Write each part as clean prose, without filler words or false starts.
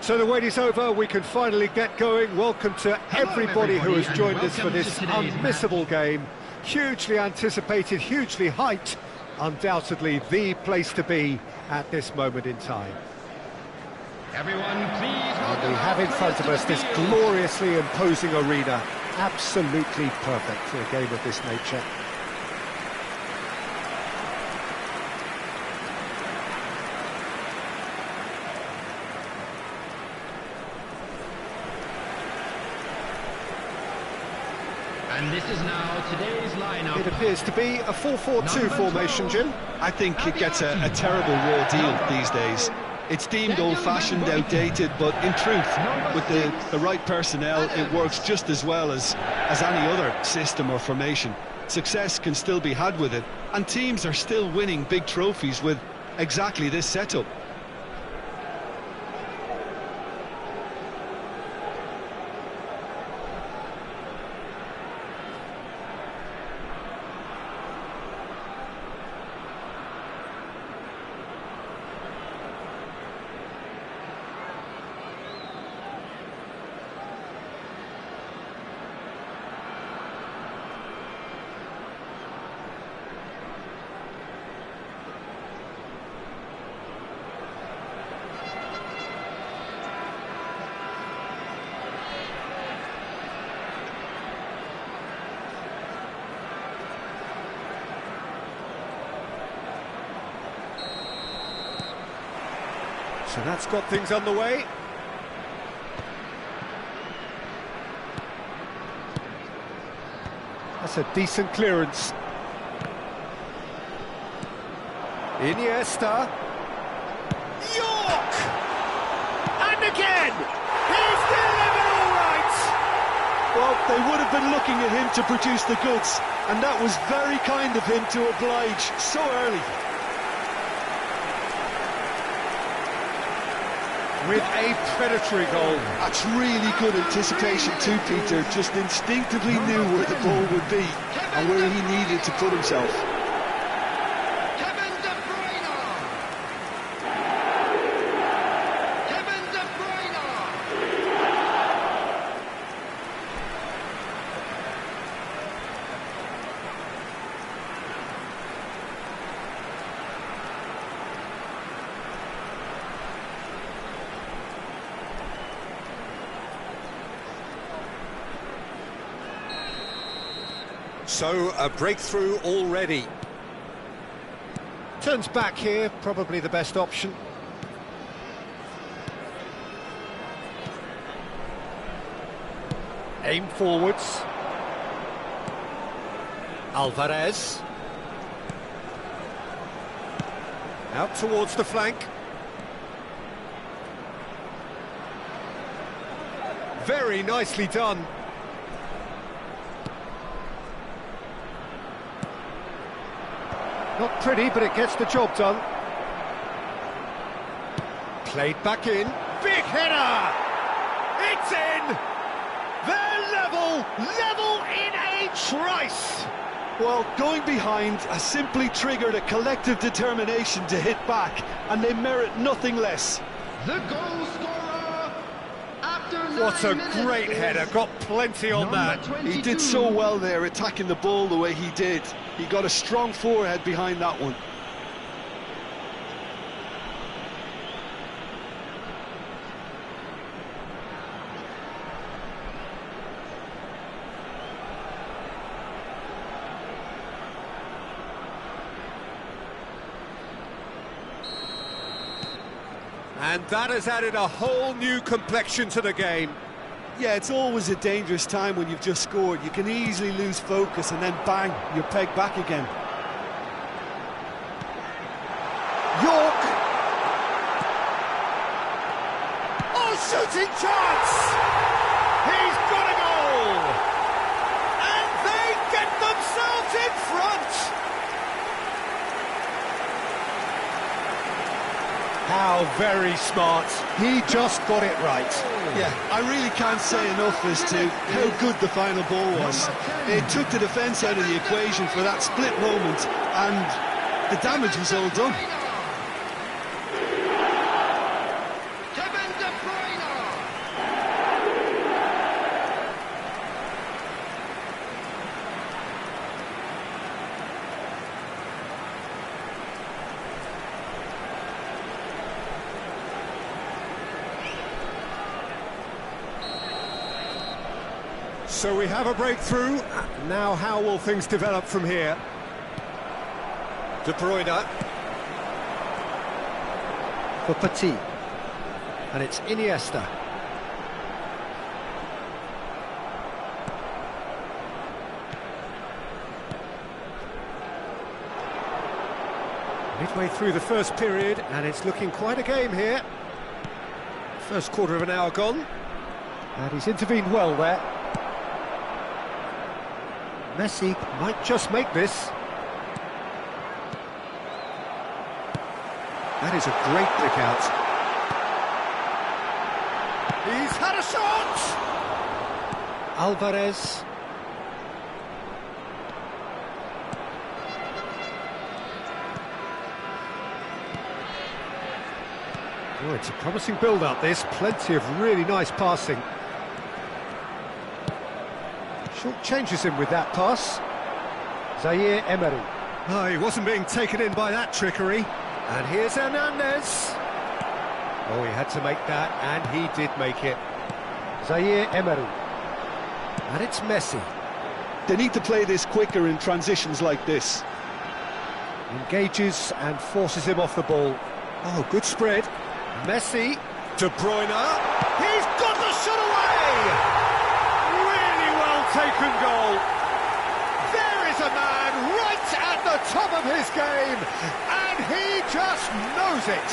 So the wait is over, we can finally get going. Welcome to everybody who has joined us for this unmissable game. Hugely anticipated, hugely hyped, undoubtedly the place to be at this moment in time. Everyone, please. And we have in front of us this gloriously imposing arena. Absolutely perfect for a game of this nature. And this is now today's lineup. It appears to be a 4-4-2 formation, Jim. I think it gets a terrible raw deal these days. It's deemed old-fashioned, outdated, but in truth, with the right personnel, it works just as well as any other system or formation. Success can still be had with it, and teams are still winning big trophies with exactly this setup. So that's got things underway. That's a decent clearance. Iniesta. York! And again! He's delivered all right! Well, they would have been looking at him to produce the goods, and that was very kind of him to oblige so early. With a predatory goal. That's really good anticipation too, Peter. Just instinctively knew where the ball would be and where he needed to put himself. So, a breakthrough already. Turns back here, probably the best option. Aim forwards. Alvarez. Out towards the flank. Very nicely done. Not pretty, but it gets the job done. Played back in. Big header! It's in! They're level in a trice! Well, going behind has simply triggered a collective determination to hit back, and they merit nothing less. The goal scorer after 9 What a minutes great header, got plenty on that. 22. He did so well there, attacking the ball the way he did. He got a strong forehead behind that one. And that has added a whole new complexion to the game. Yeah, it's always a dangerous time when you've just scored. You can easily lose focus and then bang, you're pegged back again. York! Oh, shooting chance! He's got a goal! And they get themselves in front! How very smart. He just got it right. Yeah, I really can't say enough as to how good the final ball was. It took the defence out of the equation for that split moment, and the damage was all done. Kevin De Bruyne. So we have a breakthrough. Now how will things develop from here? De Bruyne. For Petit. And it's Iniesta. Midway through the first period, and it's looking quite a game here. First quarter of an hour gone, and he's intervened well there. Messi might just make this. That is a great pick out. He's had a shot! Alvarez. Oh, it's a promising build-up, this. Plenty of really nice passing. Short changes him with that pass. Zaire Emery. Oh, he wasn't being taken in by that trickery. And here's Hernandez. Oh, he had to make that, and he did make it. Zaire Emery. And it's Messi. They need to play this quicker in transitions like this. Engages and forces him off the ball. Oh, good spread. Messi. De Bruyne. He's got the shot away! Really well taken goal. There is a man right at the top of his game, and he just knows it.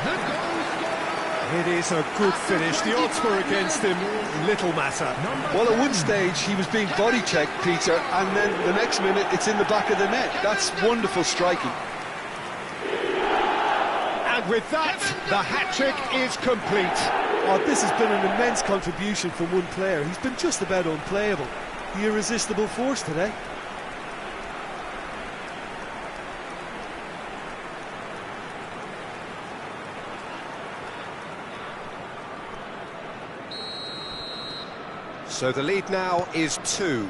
The goal scorer. It is a good finish. The odds were against him. Little matter. Well, at one stage he was being body checked, Peter, and then the next minute it's in the back of the net. That's wonderful striking. And with that, the hat-trick is complete. Oh, this has been an immense contribution from one player. He's been just about unplayable. The irresistible force today. So the lead now is 2.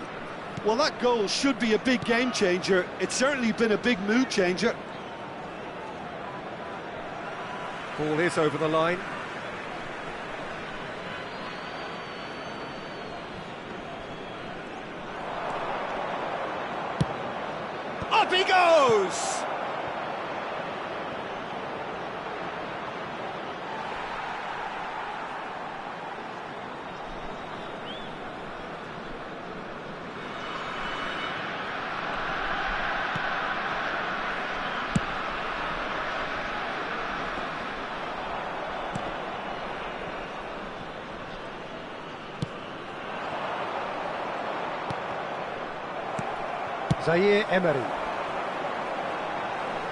Well, that goal should be a big game changer. It's certainly been a big mood changer. Ball is over the line. Up he goes! Zaire Emery.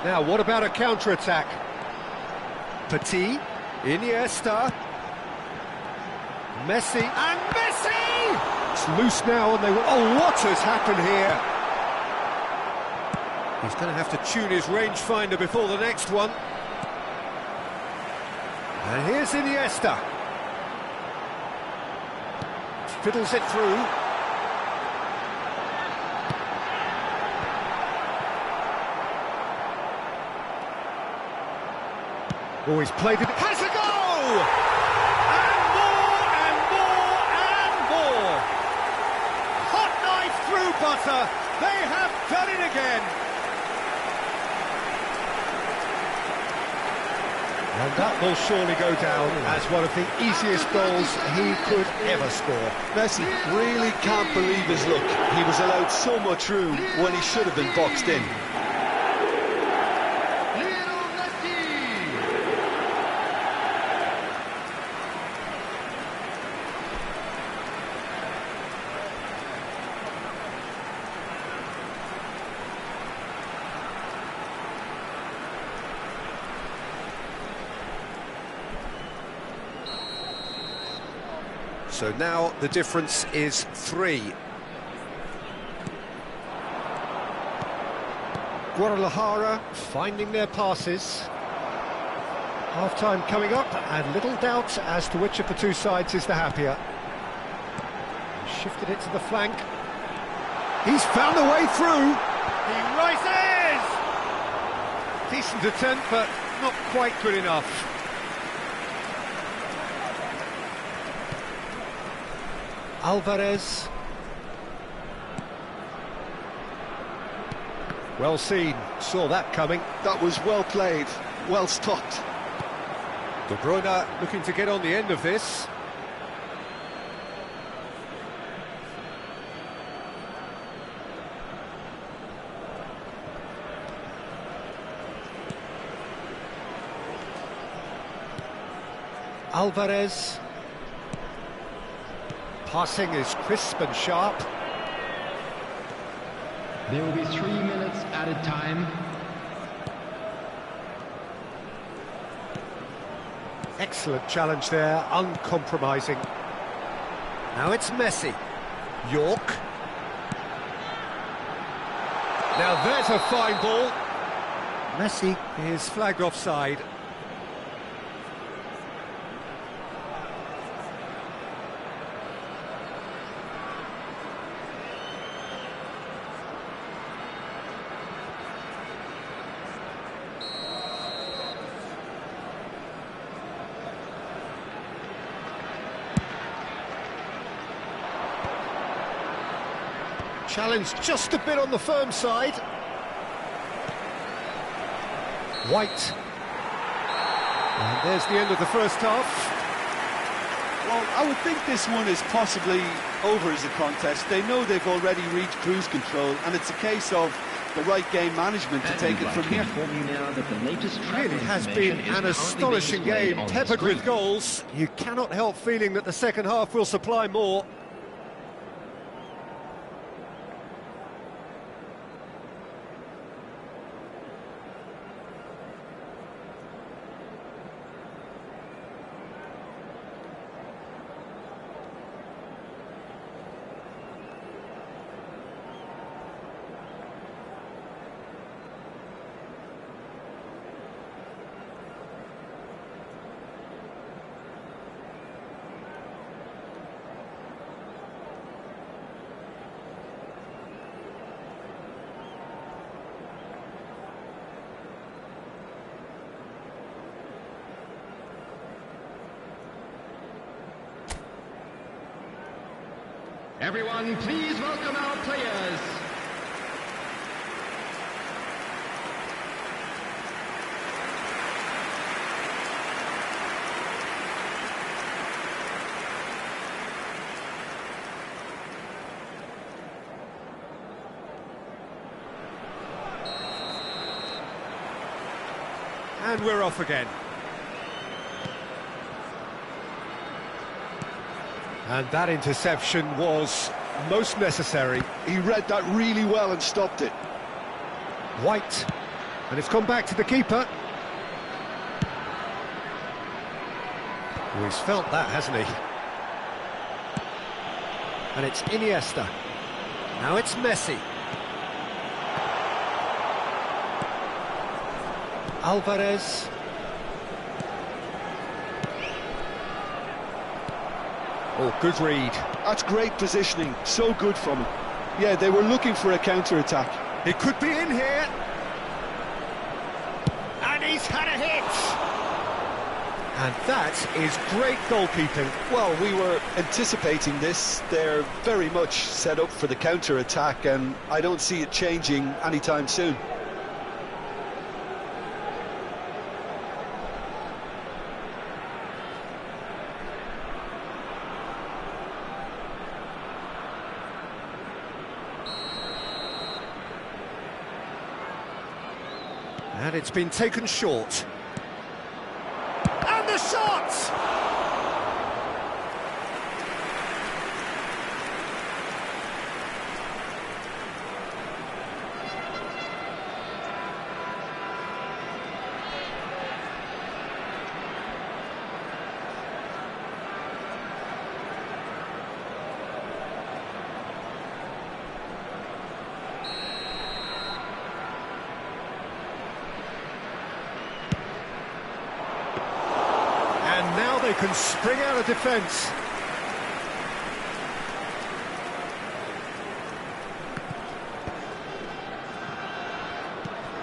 Now, what about a counter-attack? Petit, Iniesta, Messi, and Messi! It's loose now, and they will... Oh, what has happened here? He's going to have to tune his rangefinder before the next one. And here's Iniesta. Fiddles it through. Oh, he's played it. Has a goal! And more, and more, and more! Hot knife through butter. They have done it again. And that will surely go down as one of the easiest goals he could ever score. Messi really can't believe his luck. He was allowed so much room when he should have been boxed in. So now the difference is 3. Guadalajara finding their passes. Half-time coming up, and little doubt as to which of the two sides is the happier. Shifted it to the flank. He's found a way through. He rises! Decent attempt, but not quite good enough. Alvarez. Well seen, saw that coming. That was well played, well stopped. De Bruyne looking to get on the end of this. Alvarez. Passing is crisp and sharp. There will be 3 minutes added time. Excellent challenge there, uncompromising. Now it's Messi. York. Now there's a fine ball. Messi is flagged offside. Challenge just a bit on the firm side. White. And there's the end of the first half. Well, I would think this one is possibly over as a contest. They know they've already reached cruise control, and it's a case of the right game management to take it from here. It really has been an astonishing game, peppered with goals. You cannot help feeling that the second half will supply more. Everyone, please welcome our players. And we're off again. And that interception was most necessary. He read that really well and stopped it. White. And it's gone back to the keeper. Oh, he's felt that, hasn't he? And it's Iniesta. Now it's Messi. Alvarez. Oh, good read. That's great positioning, so good from him. Yeah, they were looking for a counter-attack. It could be in here. And he's had a hit. And that is great goalkeeping. Well, we were anticipating this. They're very much set up for the counter-attack, and I don't see it changing anytime soon. And it's been taken short. And the shot! They can spring out of defence.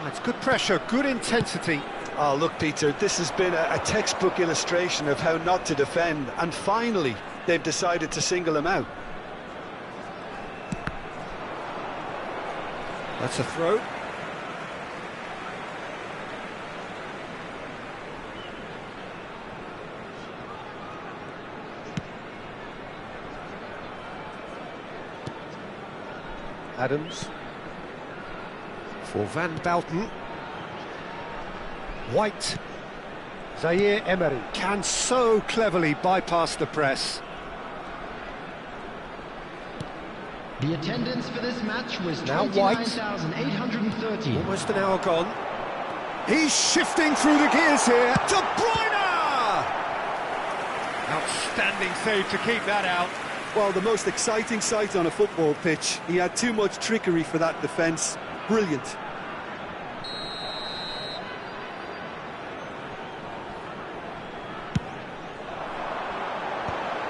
It's good pressure, good intensity. Oh, look, Peter, this has been a textbook illustration of how not to defend, and finally they've decided to single him out. That's a throw. Adams for Van Bouten. White. Zaire Emery can so cleverly bypass the press. The attendance for this match was Now White. 29,830. Almost an hour gone. He's shifting through the gears here. De Bruyne! Outstanding save to keep that out. Well, the most exciting sight on a football pitch. He had too much trickery for that defence. Brilliant.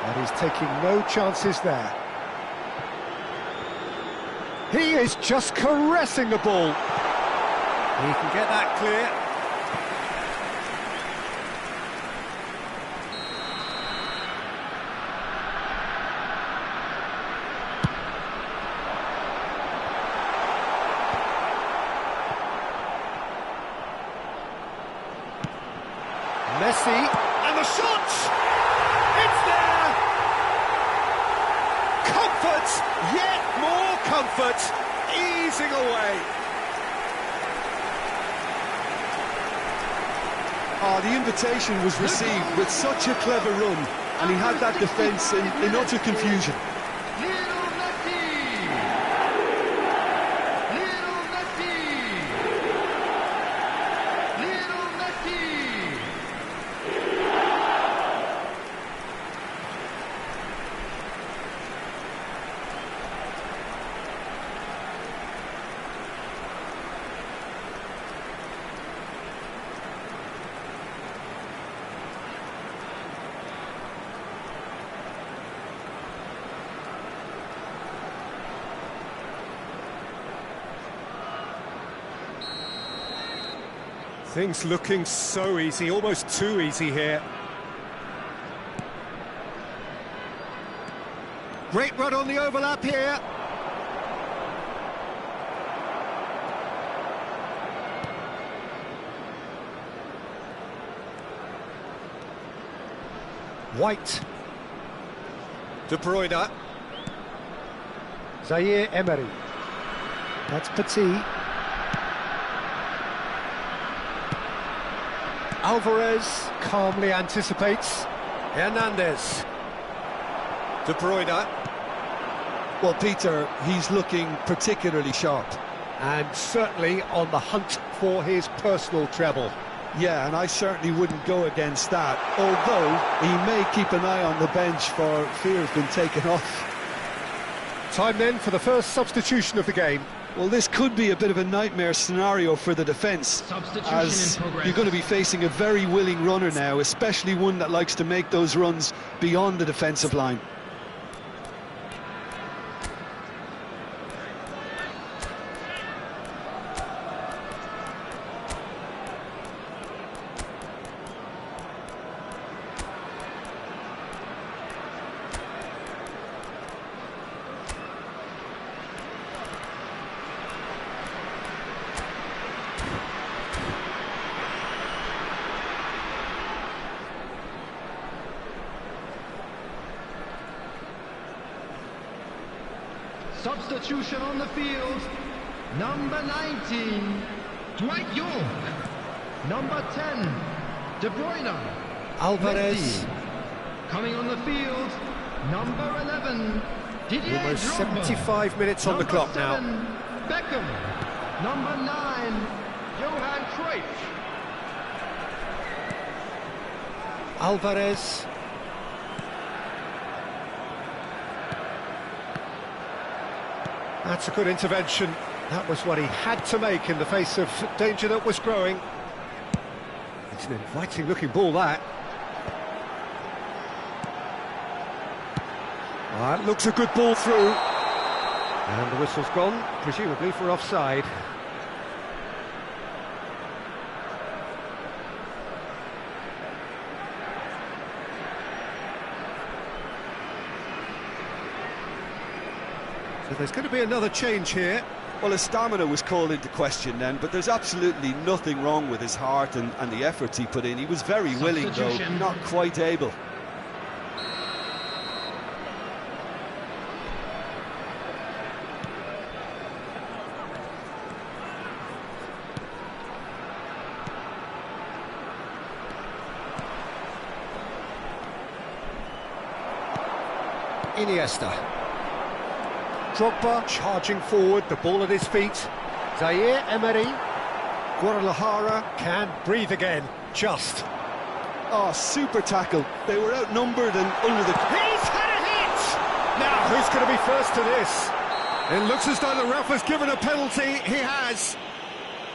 And he's taking no chances there. He is just caressing the ball. He can get that clear. Messi, and the shot! It's there! Comfort, yet more comfort, easing away. The invitation was received with such a clever run, and he had that defence in utter confusion. Lionel Messi! Lionel Messi! Lionel Messi! Things looking so easy, almost too easy here. Great run on the overlap here. White. De Bruyne. Zaire Emery. That's Petit. Alvarez calmly anticipates. Hernandez. De Bruyne. Well, Peter, he's looking particularly sharp. And certainly on the hunt for his personal treble. Yeah, and I certainly wouldn't go against that, although he may keep an eye on the bench for fear of being taken off. Time then for the first substitution of the game. Well, this could be a bit of a nightmare scenario for the defence, as you're going to be facing a very willing runner now, especially one that likes to make those runs beyond the defensive line. Substitution on the field. Number 19, Dwight York. Number 10, De Bruyne. Alvarez. Messi. Coming on the field, number 11, Didier Almost Drogba. 75 minutes on the Number clock 7, now. Beckham. Number 9, Johan Cruyff. Alvarez. That's a good intervention. That was what he had to make in the face of danger that was growing. It's an inviting looking ball, that. That looks a good ball through. And the whistle's gone, presumably for offside. So there's going to be another change here. Well, his stamina was called into question then, but there's absolutely nothing wrong with his heart and the efforts he put in. He was very willing, though, not quite able. Iniesta. Drogba charging forward, the ball at his feet. Zaire Emery. Guadalajara can breathe again, just. Oh, super tackle. They were outnumbered and under the... He's had a hit! Now, who's going to be first to this? It looks as though the ref has given a penalty. He has.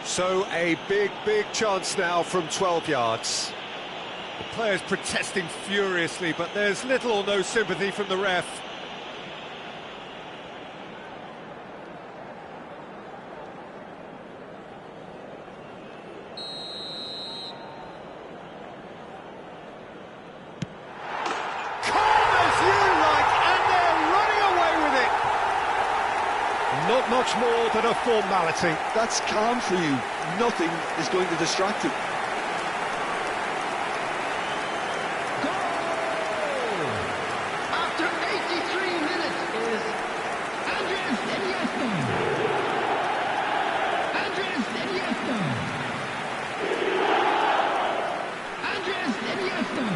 So, a big chance now from 12 yards. The players protesting furiously, but there's little or no sympathy from the ref. Not much more than a formality. That's calm for you. Nothing is going to distract him. Goal! After 83 minutes is Andres Iniesta. Andres Iniesta. Andres Iniesta.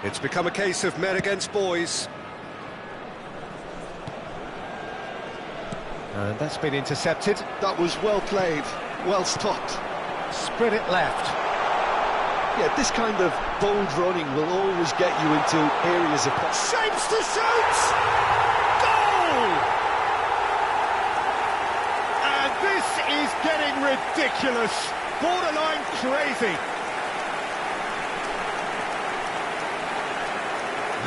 It's become a case of men against boys. And that's been intercepted. That was well played, well stopped. Spread it left. Yeah, this kind of bold running will always get you into areas of... Shapes to shoot! Goal! And this is getting ridiculous. Borderline crazy.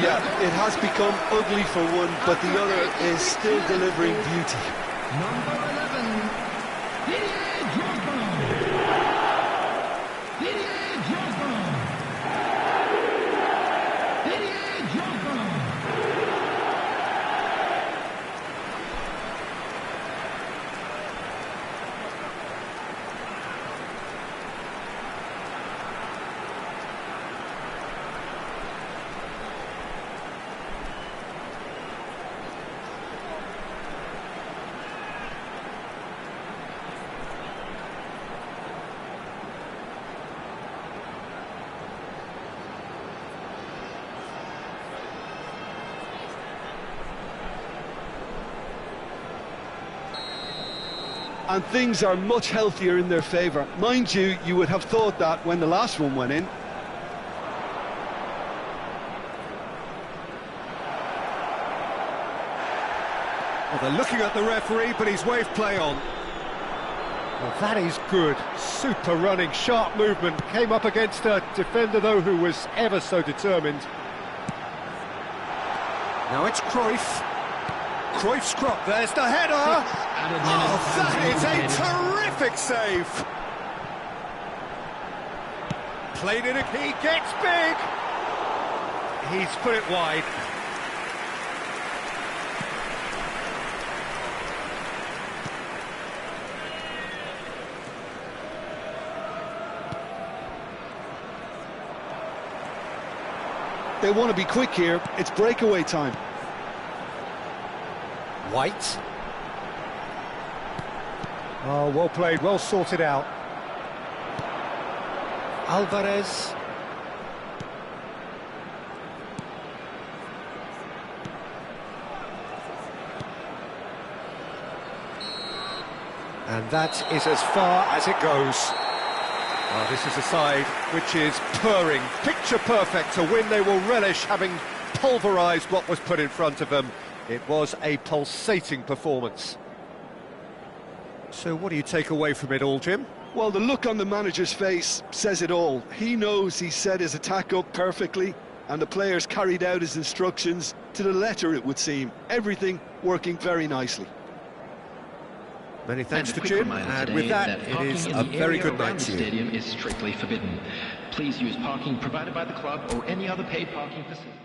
Yeah, it has become ugly for one, but the other is still delivering beauty. Number 11, Didier Drogba. Didier Drogba. Didier Drogba. And things are much healthier in their favour. Mind you, you would have thought that when the last one went in. Well, they're looking at the referee, but he's waved play on. Well, that is good. Super running, sharp movement. Came up against a defender, though, who was ever so determined. Now it's Cruyff. Cruyff's crop, there's the header! Oh, that is a terrific save! Played in, he gets big! He's put it wide. They want to be quick here, it's breakaway time. White. Oh, well played, well sorted out. Alvarez. And that is as far as it goes. Oh, this is a side which is purring, picture perfect, a win they will relish, having pulverised what was put in front of them. It was a pulsating performance. So what do you take away from it all, Jim? Well, the look on the manager's face says it all. He knows he set his attack up perfectly, and the players carried out his instructions to the letter, it would seem. Everything working very nicely. Many thanks to Jim, and with that, it is a very good night to you. The stadium is strictly forbidden. Please use parking provided by the club or any other paid parking facility.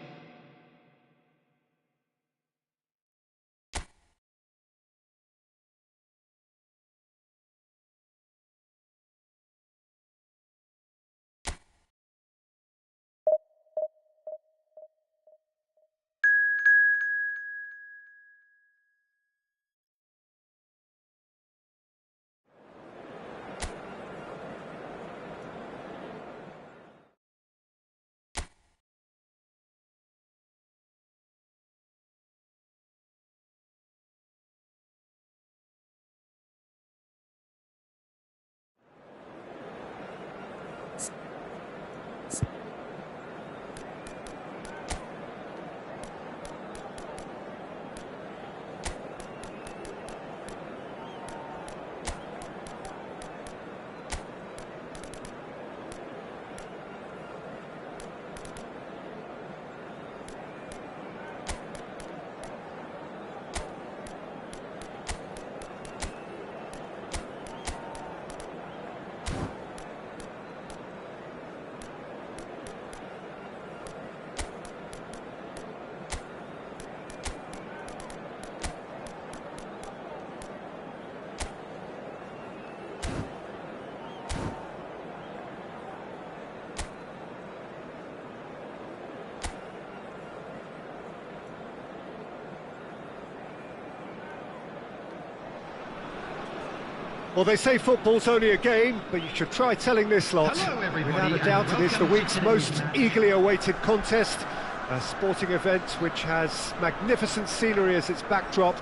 Well, they say football's only a game, but you should try telling this lot. Hello, everybody, Without a doubt, it is the week's most eagerly awaited contest. A sporting event which has magnificent scenery as its backdrop.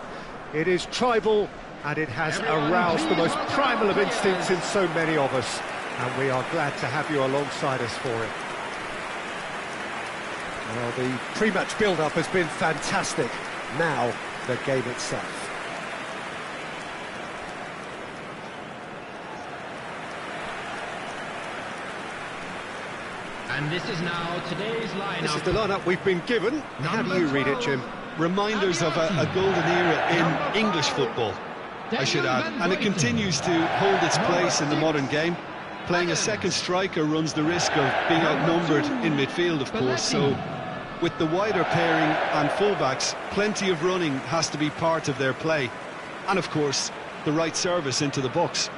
It is tribal, and it has aroused the most primal of instincts in so many of us. And we are glad to have you alongside us for it. Well, the pre-match build-up has been fantastic. Now, the game itself. And this is now today's lineup. This is the lineup we've been given. How do you read it, Jim? Reminders of a golden era in English football, I should add, and it continues to hold its place in the modern game. Playing a second striker runs the risk of being outnumbered in midfield, of course, so with the wider pairing and fullbacks, plenty of running has to be part of their play, and of course the right service into the box.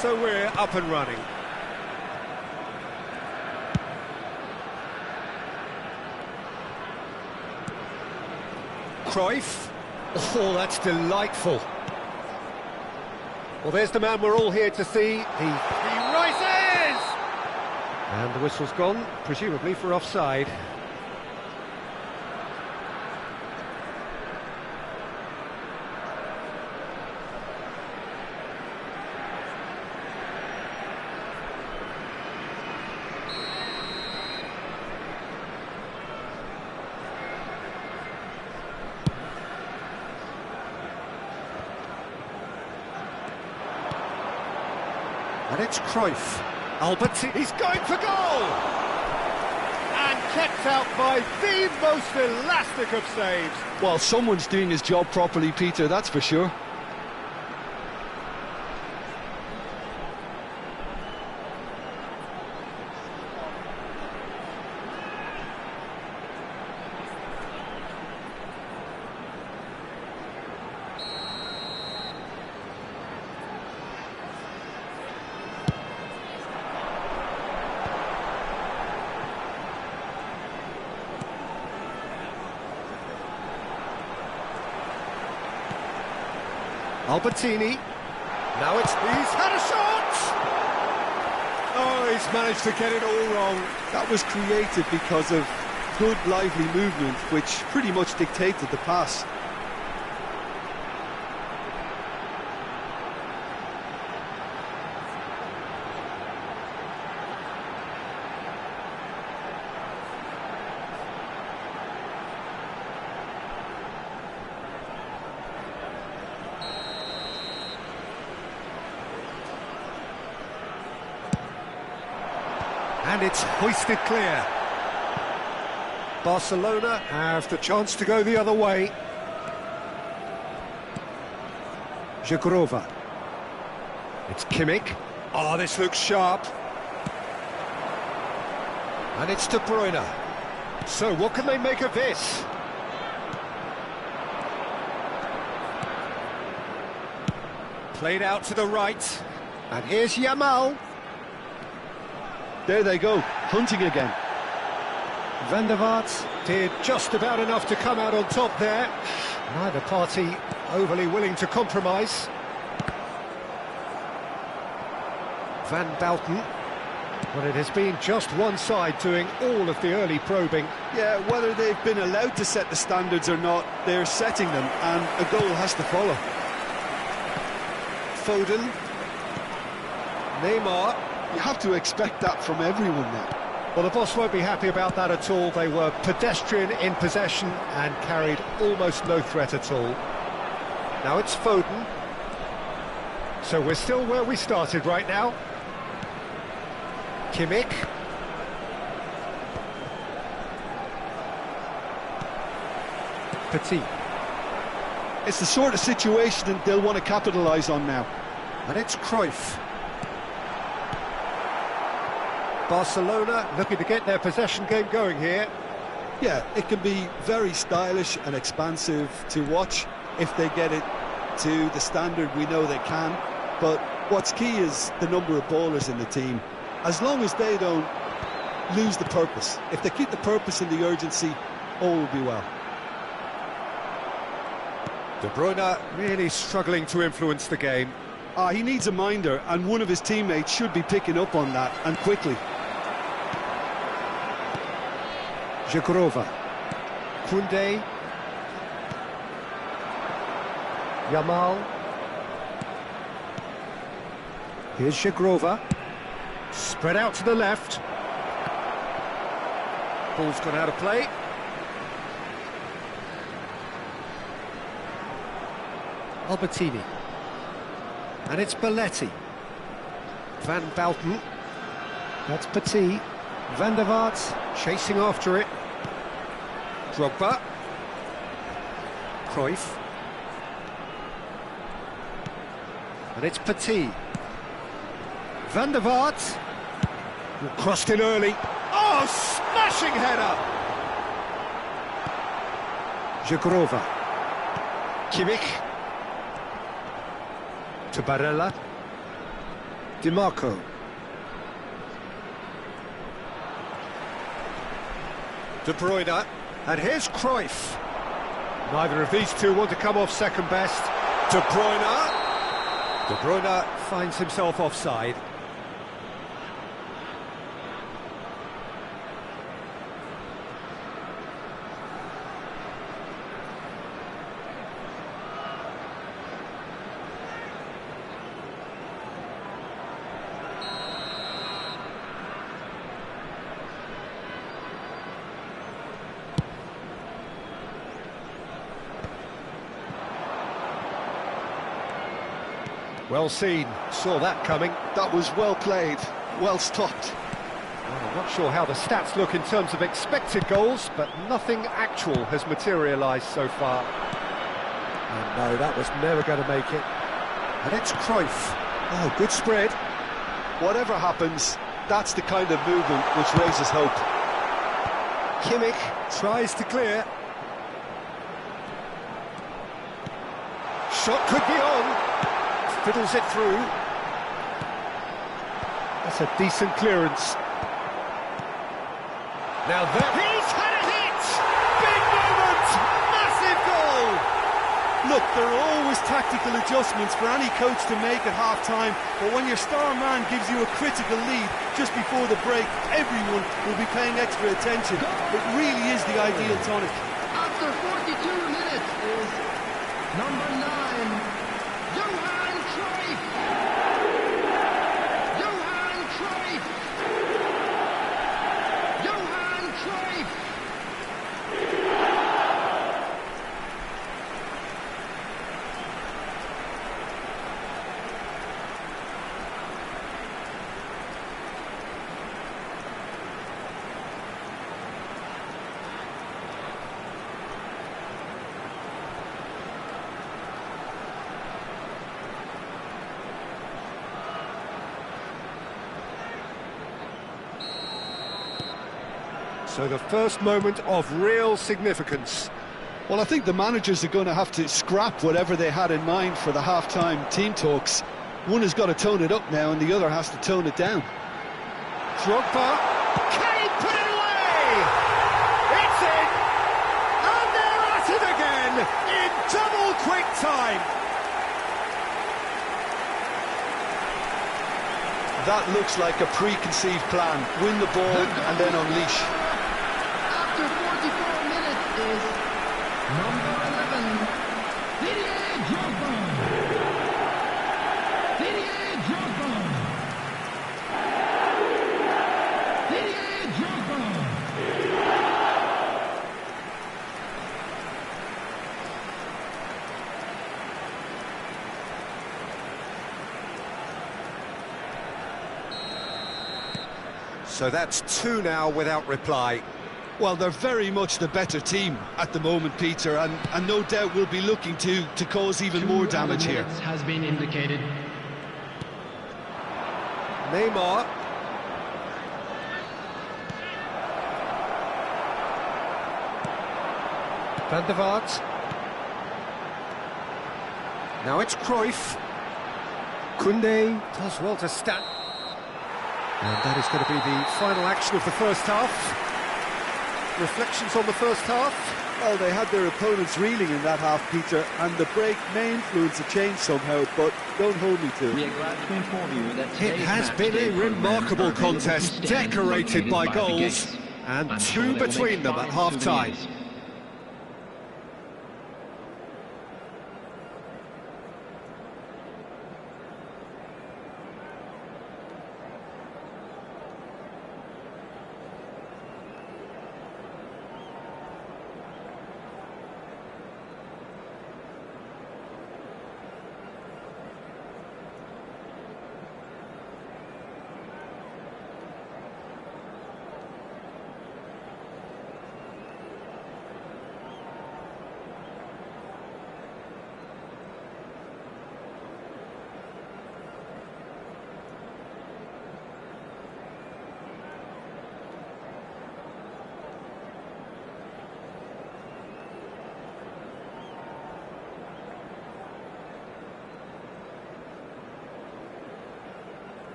So we're up and running. Cruyff. Oh, that's delightful. Well, there's the man we're all here to see. He rises! And the whistle's gone, presumably for offside. And it's Cruyff. Albertini, he's going for goal! And kept out by the most elastic of saves. Well, someone's doing his job properly, Peter, that's for sure. Albertini. Now he's had a shot! Oh, he's managed to get it all wrong. That was created because of good, lively movement, which pretty much dictated the pass. And it's hoisted clear. Barcelona have the chance to go the other way. Jagrova. It's Kimmich. Oh, this looks sharp. And it's De Bruyne. So what can they make of this? Played out to the right. And here's Yamal. There they go, hunting again. Van der Vaart did just about enough to come out on top there. Neither party overly willing to compromise. Van Bouten. Well, it has been just one side doing all of the early probing. Yeah, whether they've been allowed to set the standards or not, they're setting them, and a goal has to follow. Foden. Neymar. You have to expect that from everyone now. Well, the boss won't be happy about that at all. They were pedestrian in possession and carried almost no threat at all. Now it's Foden. So we're still where we started right now. Kimmich. Petit. It's the sort of situation that they'll want to capitalise on now. And it's Cruyff. Barcelona looking to get their possession game going here. Yeah, it can be very stylish and expansive to watch if they get it to the standard we know they can. But what's key is the number of ballers in the team. As long as they don't lose the purpose, if they keep the purpose and the urgency, all will be well. De Bruyne really struggling to influence the game. He needs a minder, and one of his teammates should be picking up on that, and quickly. Jagrova. Koundé. Yamal. Here's Jagrova. Spread out to the left. Ball's gone out of play. Albertini. And it's Belletti. Van Bouten. That's Petit. Van der Vaart chasing after it. Drogba. Cruyff. And it's Petit. Van der Vaart. Crossed in early. Oh, smashing header! Jagrova. Kimmich. To Barella. Di Marco. De Bruyne. And here's Cruyff. Neither of these two want to come off second best. De Bruyne. De Bruyne finds himself offside. Well seen, saw that coming. That was well played, well stopped. Well, I'm not sure how the stats look in terms of expected goals, but nothing actual has materialised so far. And no, that was never going to make it. And it's Cruyff. Oh, good spread. Whatever happens, that's the kind of movement which raises hope. Kimmich tries to clear. Shot could be on. Fiddles it through. That's a decent clearance. Now there... He's had a hit! Big moment! Massive goal! Look, there are always tactical adjustments for any coach to make at half-time, but when your star man gives you a critical lead just before the break, everyone will be paying extra attention. It really is the ideal tonic. After 42 minutes is number 9, Johan Cruyff. Johan Cruyff. Johan Cruyff. So the first moment of real significance. Well, I think the managers are going to have to scrap whatever they had in mind for the half-time team talks. One has got to tone it up now and the other has to tone it down. Drogba, can he put it away? It's in! And they're at it again in double quick time. That looks like a preconceived plan. Win the ball and then unleash. After 44 minutes is number 11, Didier Drogba. Didier Drogba. Didier Drogba. So that's 2 now without reply. Well, they're very much the better team at the moment, Peter, and no doubt will be looking to cause even more damage here. Has been indicated. Neymar. Van der Vaart. Now it's Cruyff. Koundé does well to stand. And that is going to be the final action of the first half. Reflections on the first half? Well, they had their opponents reeling in that half, Peter, and the break may influence a change somehow, but don't hold me to We it. are glad to inform you that It has been a remarkable contest, decorated by goals, and 2 between them at half-time.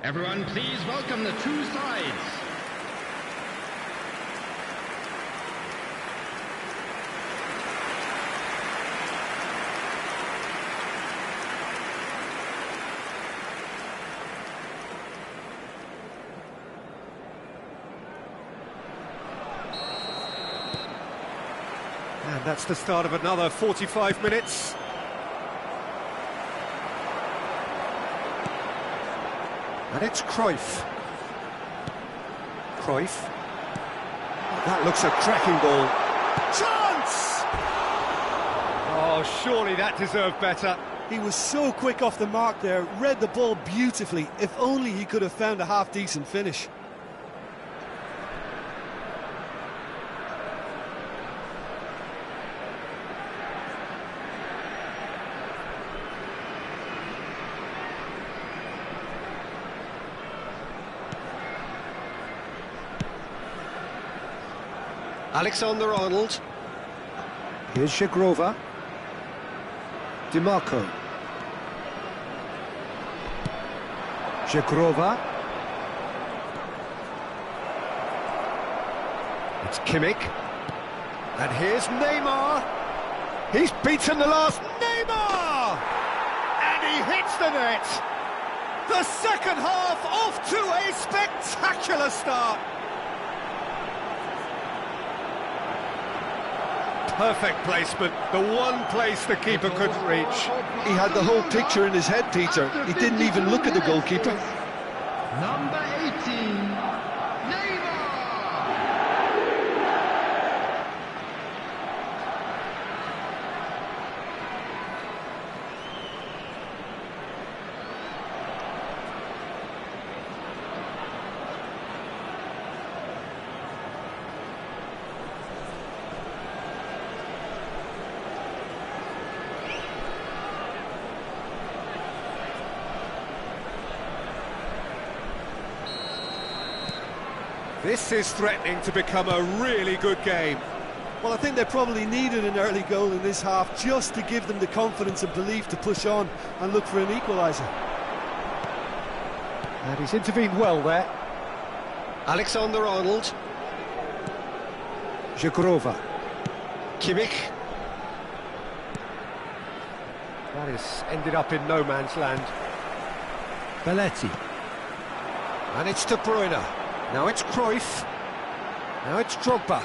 Everyone, please welcome the two sides. And that's the start of another 45 minutes. And it's Cruyff. Cruyff. Oh, that looks a cracking ball. Chance! Oh, surely that deserved better. He was so quick off the mark there, read the ball beautifully. If only he could have found a half-decent finish. Alexander-Arnold. Here's Shagrova. DiMarco. Shagrova. It's Kimmich. And here's Neymar. He's beaten the last. Neymar! And he hits the net. The second half off to a spectacular start. Perfect placement, the one place the keeper couldn't reach. He had the whole picture in his head, Peter. He didn't even look at the goalkeeper. Number 18, Neymar. This is threatening to become a really good game. Well, I think they probably needed an early goal in this half just to give them the confidence and belief to push on and look for an equaliser. And he's intervened well there. Alexander-Arnold. Zagrova. Kimmich. That has ended up in no man's land. Belletti. And it's De Bruyne. Now it's Cruyff. Now it's Drogba.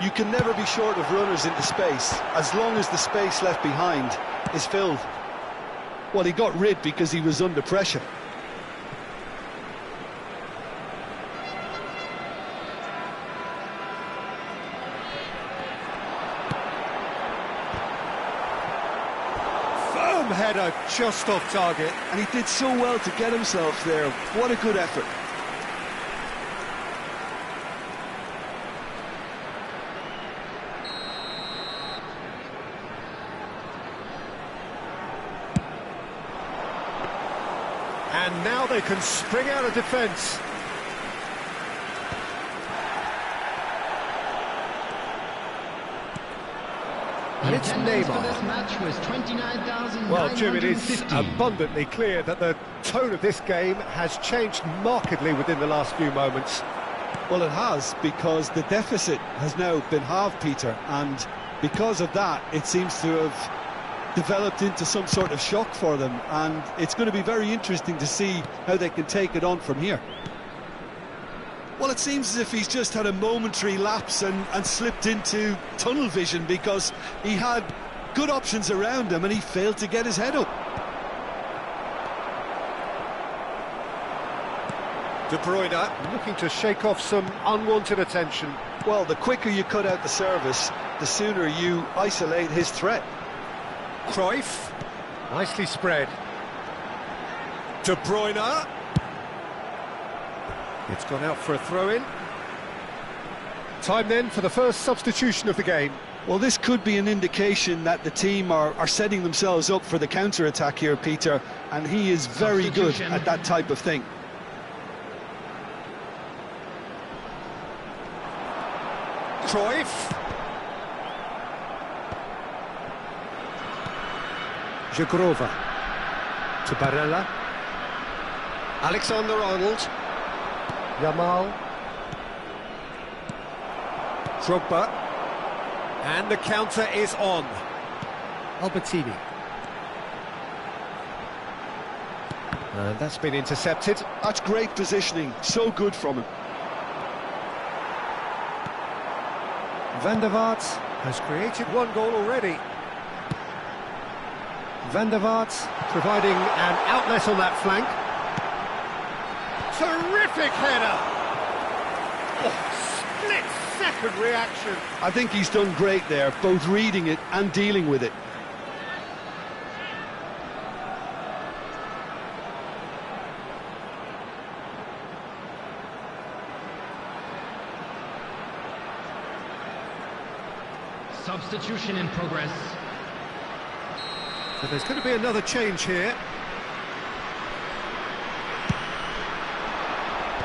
You can never be short of runners into space, as long as the space left behind is filled. Well, he got rid because he was under pressure. Firm header just off target. And he did so well to get himself there. What a good effort. And now they can spring out of defence. And it's Neymar. This match was 29,950. Well, Jim, it is abundantly clear that the tone of this game has changed markedly within the last few moments. Well, it has, because the deficit has now been halved, Peter, and because of that, it seems to have developed into some sort of shock for them, and it's going to be very interesting to see how they can take it on from here. Well, it seems as if he's just had a momentary lapse and slipped into tunnel vision, because he had good options around him and he failed to get his head up. De Bruyne looking to shake off some unwanted attention. Well, the quicker you cut out the service, the sooner you isolate his threat. Cruyff, nicely spread. De Bruyne. It's gone out for a throw-in. Time then for the first substitution of the game. Well, this could be an indication that the team are setting themselves up for the counter-attack here, Peter, and he is very good at that type of thing. Cruyff. Zagrova. To Barella. Alexander-Arnold. Yamal. Drogba. And the counter is on. Albertini. And that's been intercepted. That's great positioning, so good from him. Van der Vaart has created one goal already. Van der Vaart providing an outlet on that flank. Terrific header! Oh, split-second reaction. I think he's done great there, both reading it and dealing with it. Substitution in progress. So there's going to be another change here.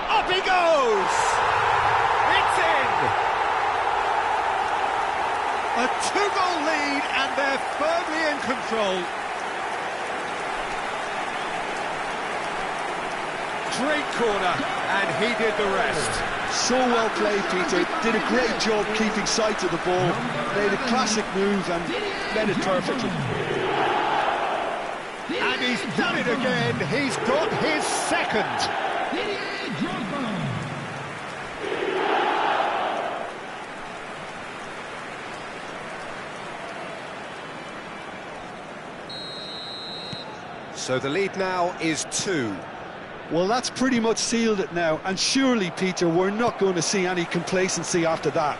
Up he goes! It's in! A two-goal lead and they're firmly in control. Straight corner, and he did the rest. So well played, Peter. Did a great job keeping sight of the ball. Made a classic move and led it perfectly. And he's done it again. He's got his second. So the lead now is 2. Well, that's pretty much sealed it now. And surely, Peter, we're not going to see any complacency after that.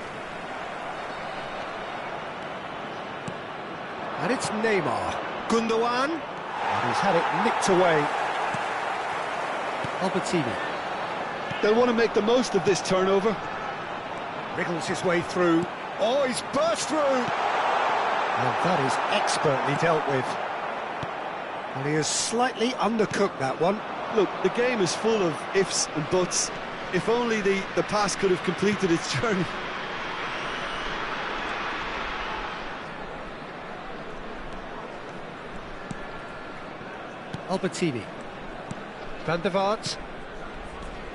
And it's Neymar. Gundogan. And he's had it nicked away. Albertini. They'll want to make the most of this turnover. Wriggles his way through. Oh, he's burst through! And that is expertly dealt with. And he has slightly undercooked that one. Look, the game is full of ifs and buts. If only the pass could have completed its journey. Albertini. Van der Vaart.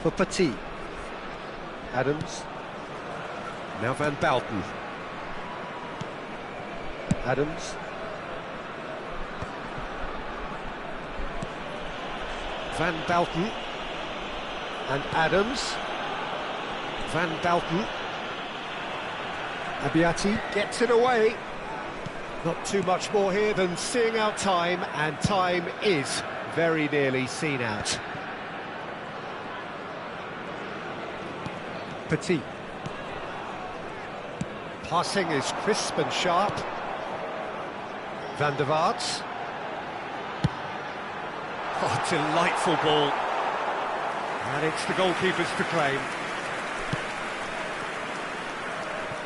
For Petit. Adams. Now Van Belten. Adams. Van Belten. And Adams. Van Belten. Abiati gets it away. Not too much more here than seeing out time, and time is very nearly seen out. Petit. Passing is crisp and sharp. Van der Vaart. Oh, delightful ball. And it's the goalkeepers to claim.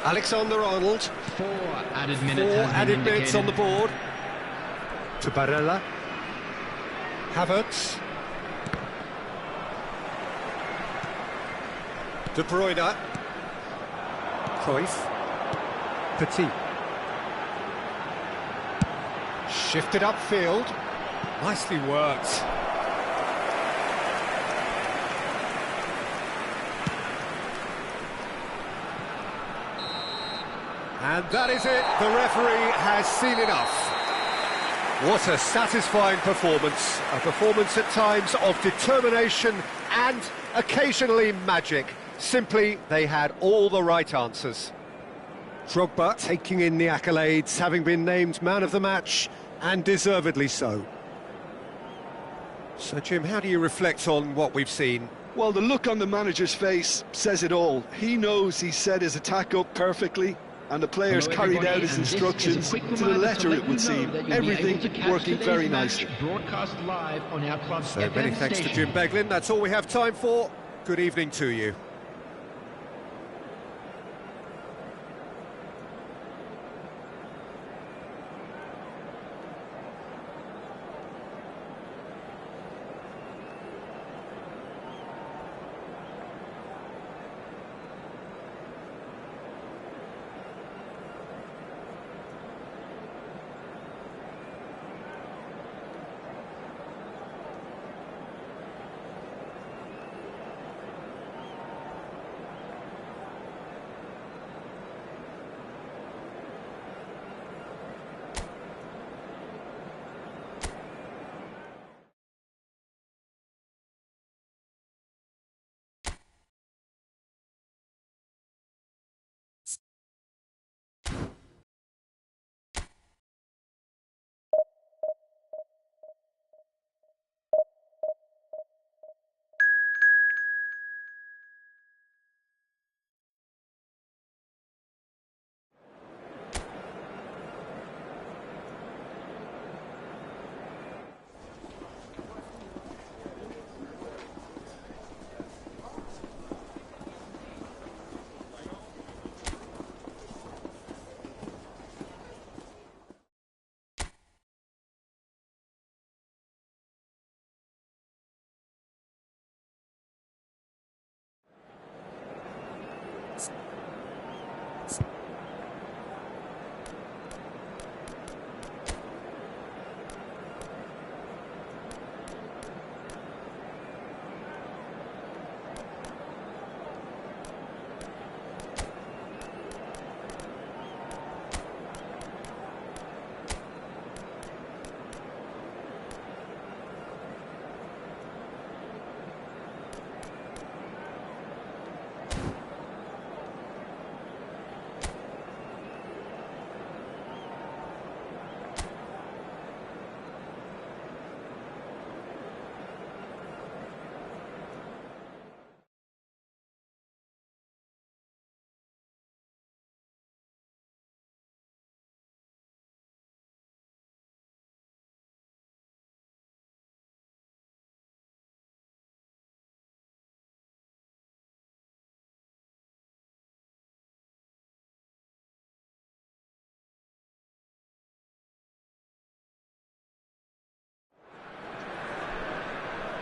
Alexander-Arnold. 4 added minutes. 4 added minutes on the board. To Barella. Havertz. De Bruyne. Cruyff. Petit. Shifted upfield. Nicely worked. And that is it. The referee has seen enough. What a satisfying performance. A performance at times of determination and occasionally magic. Simply, they had all the right answers. Drogba taking in the accolades, having been named man of the match, and deservedly so. So, Jim, how do you reflect on what we've seen? Well, the look on the manager's face says it all. He knows he set his attack up perfectly, and the players carried out his instructions to the letter, it would seem. Everything working very nicely. Broadcast live on our club's So many thanks to Jim Beglin. That's all we have time for. Good evening to you.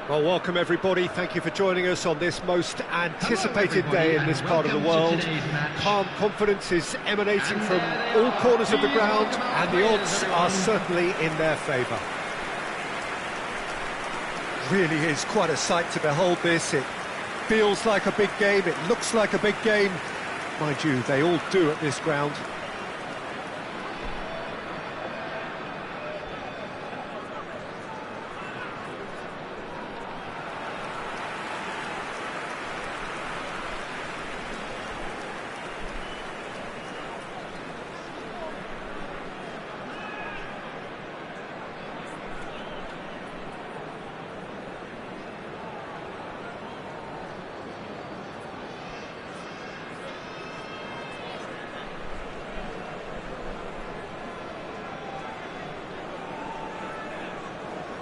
Well, welcome everybody. Thank you for joining us on this most anticipated day in this part of the world. Calm confidence is emanating from all corners of the ground, and the odds are certainly in their favour. Really is quite a sight to behold this. It feels like a big game, it looks like a big game. Mind you, they all do at this ground.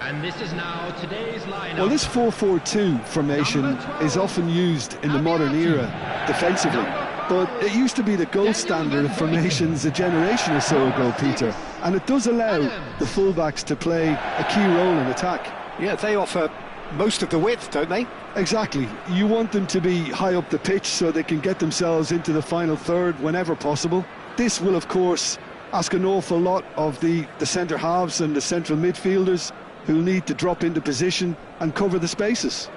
And this is now today's lineup. Well, this 4-4-2 formation is often used in the modern era defensively, but it used to be the gold standard of formations a generation or so ago, Peter, and it does allow the fullbacks to play a key role in attack. Yeah, they offer most of the width, don't they? Exactly. You want them to be high up the pitch so they can get themselves into the final third whenever possible. This will, of course, ask an awful lot of the centre halves and the central midfielders, who'll need to drop into position and cover the spaces.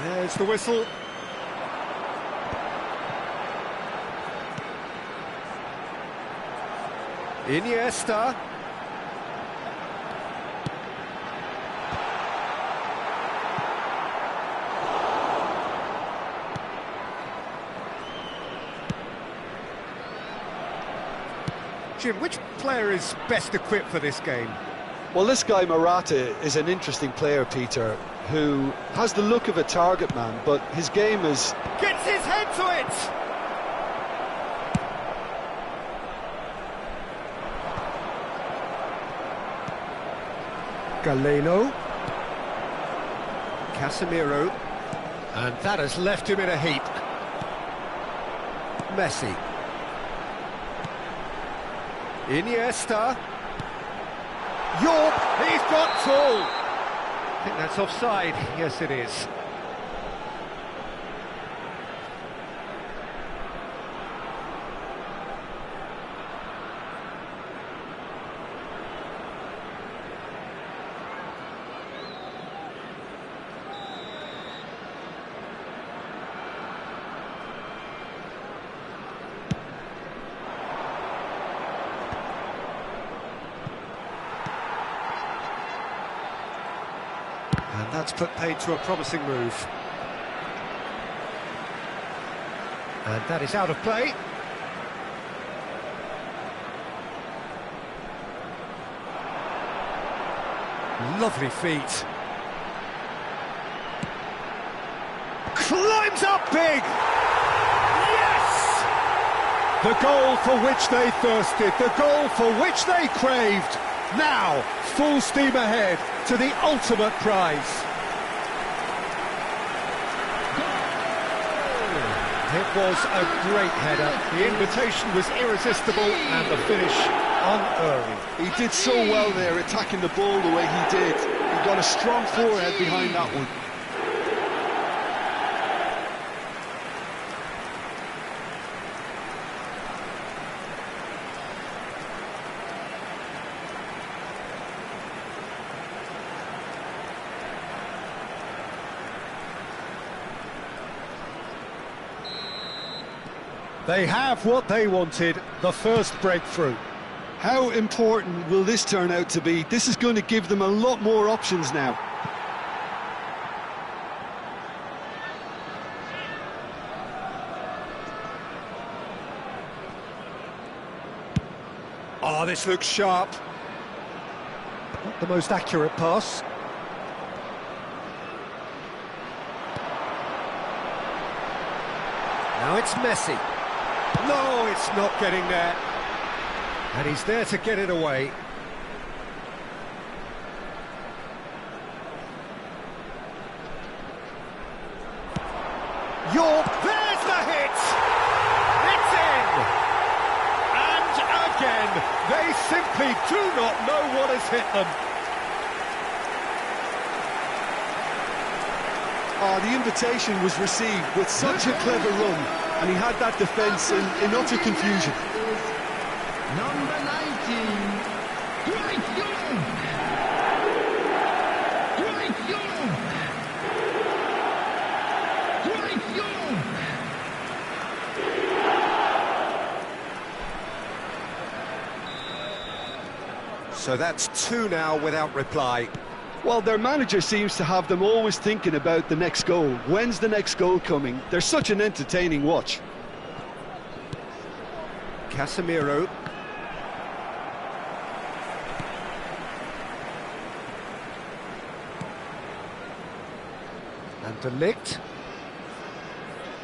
There's the whistle. Iniesta. Jim, which player is best equipped for this game? Well, this guy Morata is an interesting player, Peter, who has the look of a target man, but his game is... Gets his head to it! Galeno. Casemiro. And that has left him in a heap. Messi. Iniesta. York, he's got full. I think that's offside. Yes, it is. And that's put paid to a promising move. And that is out of play. Lovely feet. Climbs up big! Yes! The goal for which they thirsted, the goal for which they craved. Now, full steam ahead to the ultimate prize. It was a great header. The invitation was irresistible and the finish unerring. He did so well there, attacking the ball the way he did. He got a strong forehead behind that one. They have what they wanted, the first breakthrough. How important will this turn out to be? This is going to give them a lot more options now. Oh, this looks sharp. Not the most accurate pass. Now it's Messi. No, it's not getting there. And he's there to get it away. York, there's the hit! It's in! And again, they simply do not know what has hit them. Oh, the invitation was received with such a clever run, and he had that defence in utter confusion. Number 19, Dwight Young! Dwight Young! Dwight Young! So that's two now without reply. Well, their manager seems to have them always thinking about the next goal. When's the next goal coming? They're such an entertaining watch. Casemiro. And De Ligt.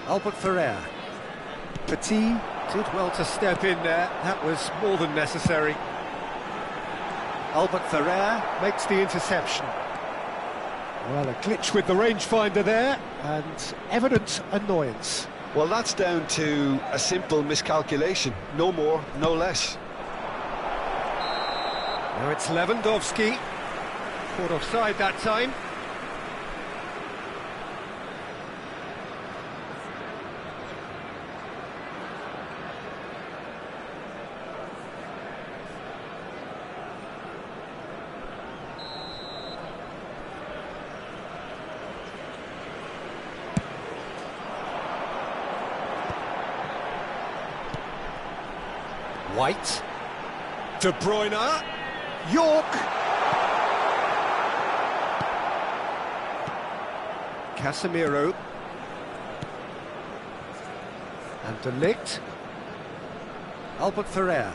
Albert Ferrer. Petit did well to step in there. That was more than necessary. Albert Ferrer makes the interception. Well, a glitch with the rangefinder there, and evident annoyance. Well, that's down to a simple miscalculation. No more, no less. Now it's Lewandowski. Caught offside that time. White, De Bruyne, York, Casemiro, and De Ligt, Albert Ferrer,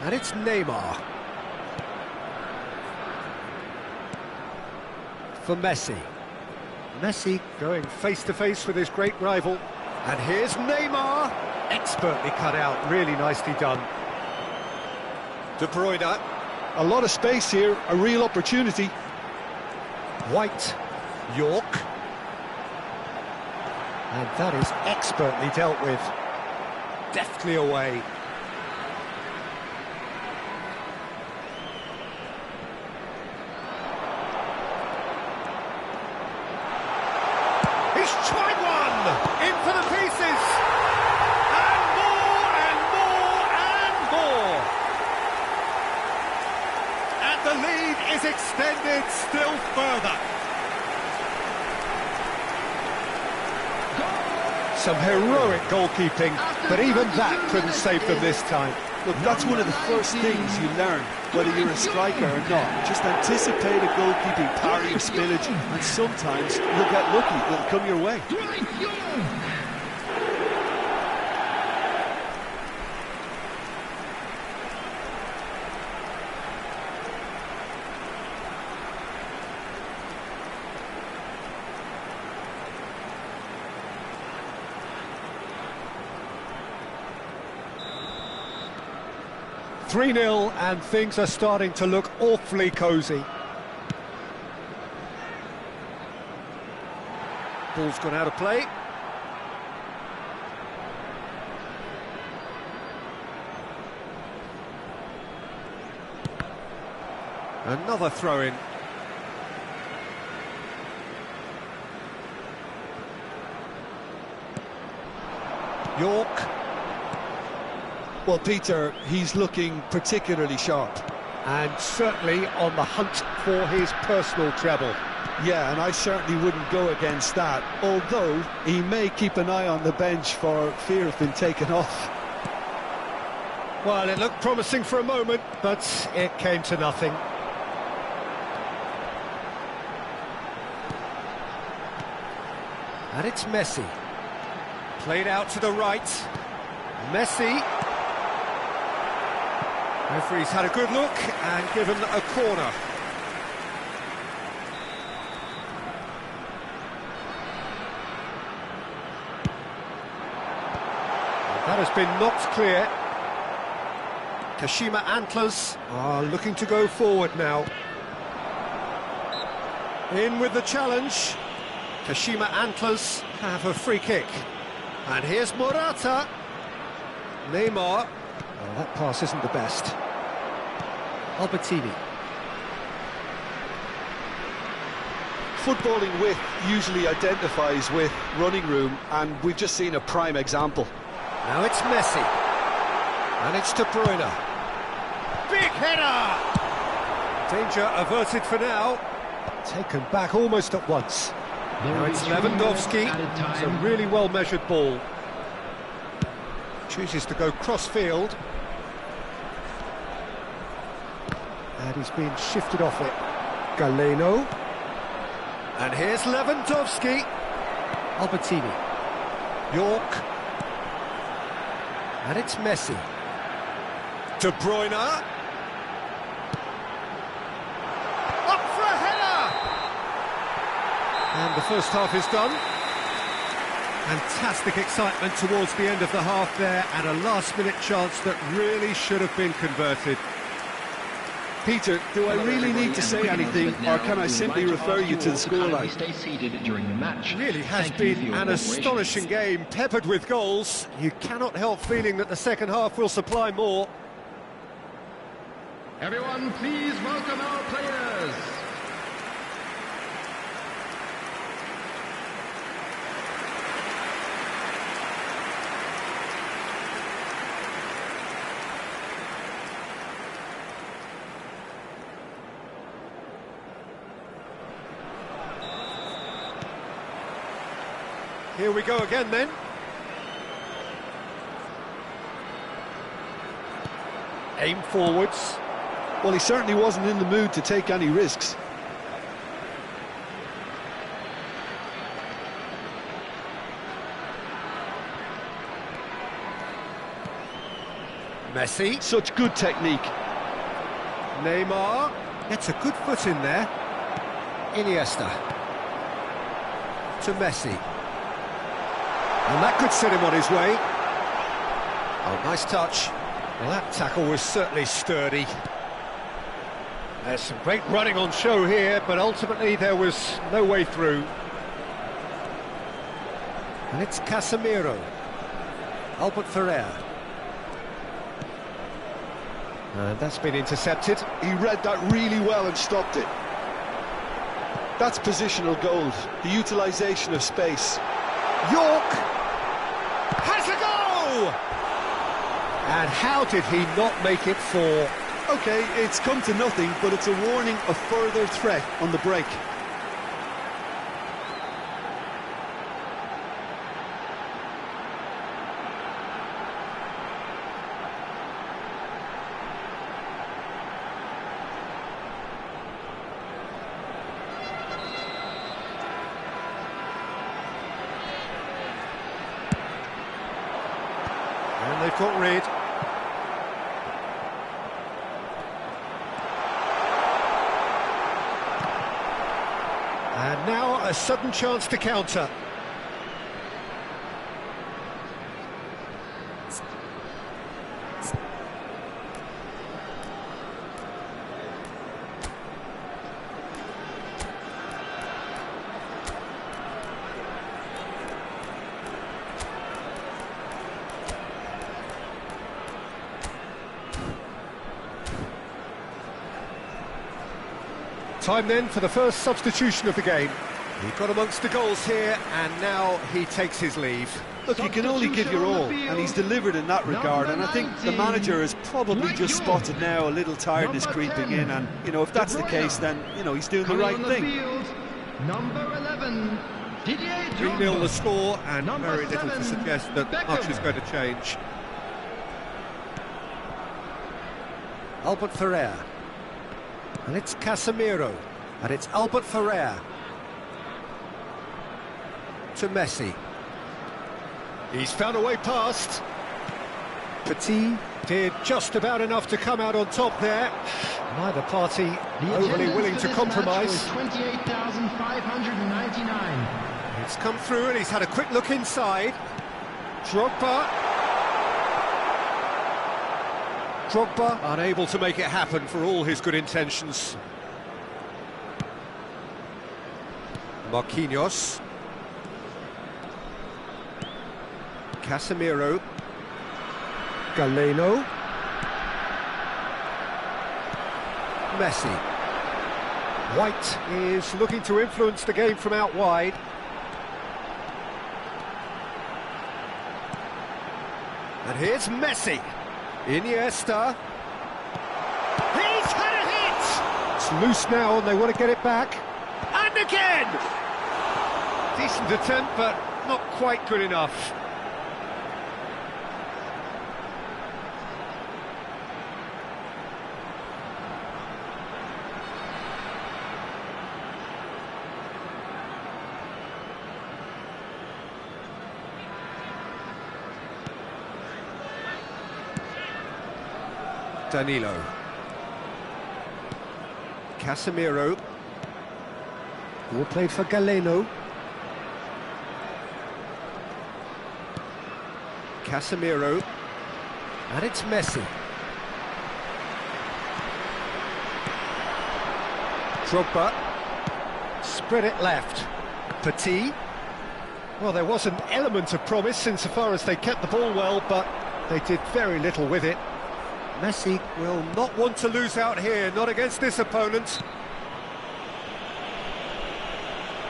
and it's Neymar, for Messi. Messi going face-to-face with his great rival, and here's Neymar. Expertly cut out, really nicely done. De Bruyne. A lot of space here, a real opportunity. White, York. And that is expertly dealt with. Deftly away. He's tried one! In for the pieces! The lead is extended still further. Some heroic goalkeeping, but even that couldn't save them this time. Look, that's one of the first things you learn, whether you're a striker or not. Just anticipate a goalkeeping parry or spillage, and sometimes you'll get lucky, it'll come your way. 3-0, and things are starting to look awfully cosy. Ball's gone out of play. Another throw-in. York. Well, Peter, he's looking particularly sharp. And certainly on the hunt for his personal treble. Yeah, and I certainly wouldn't go against that, although he may keep an eye on the bench for fear of being taken off. Well, it looked promising for a moment, but it came to nothing. And it's Messi. Played out to the right. Messi. Referee's had a good look and given a corner. That has been knocked clear. Kashima Antlers are looking to go forward now. In with the challenge. Kashima Antlers have a free kick. And here's Morata. Neymar. Oh, that pass isn't the best. Albertini. Footballing width usually identifies with running room, and we've just seen a prime example. Now it's Messi. And it's De Bruyne. Big header! Danger averted for now. Taken back almost at once. Now it's Lewandowski. It's a really well-measured ball. Chooses to go cross-field. And he's been shifted off it. Galeno. And here's Lewandowski. Albertini. York. And it's Messi. De Bruyne. Up for a header! And the first half is done. Fantastic excitement towards the end of the half there, and a last-minute chance that really should have been converted. Peter, do I really need to say anything, or can I simply refer you to the scoreline? Stay seated during the match. It really has been an astonishing game, peppered with goals. You cannot help feeling that the second half will supply more. Everyone, please welcome our players. Here we go again then. Aim forwards. Well, he certainly wasn't in the mood to take any risks. Messi. Such good technique. Neymar. Gets a good foot in there. Iniesta. To Messi. And that could set him on his way. Oh, nice touch. Well, that tackle was certainly sturdy. There's some great running on show here, but ultimately there was no way through. And it's Casemiro. Albert Ferrer. And that's been intercepted. He read that really well and stopped it. That's positional gold, the utilisation of space. York has a go! And how did he not make it four? OK, it's come to nothing, but it's a warning of further threat on the break. And they've got rid. And now a sudden chance to counter. Time then for the first substitution of the game. He got amongst the goals here, and now he takes his leave. Look, you can only give your all, and he's delivered in that regard, and I think the manager has probably just spotted now a little tiredness creeping in, and, you know, if that's the case, then, you know, he's doing the right thing. Number 11, Didier 3-0 the score, and very little to suggest that much is going to change. Albert Ferrer. And it's Casemiro. And it's Albert Ferrer. To Messi. He's found a way past. Petit. Did just about enough to come out on top there. Neither party overly willing to compromise. 28,599. It's come through and he's had a quick look inside. Drogba unable to make it happen for all his good intentions. Marquinhos. Casemiro. Galeno. Messi. White is looking to influence the game from out wide. And here's Messi. Iniesta. He's had a hit! It's loose now and they want to get it back. And again! Decent attempt, but not quite good enough. Danilo. Casemiro. Ball played for Galeno. Casemiro. And it's Messi. Drogba. Spread it left. Petit. Well, there was an element of promise insofar as they kept the ball well, but they did very little with it. Messi will not want to lose out here, not against this opponent.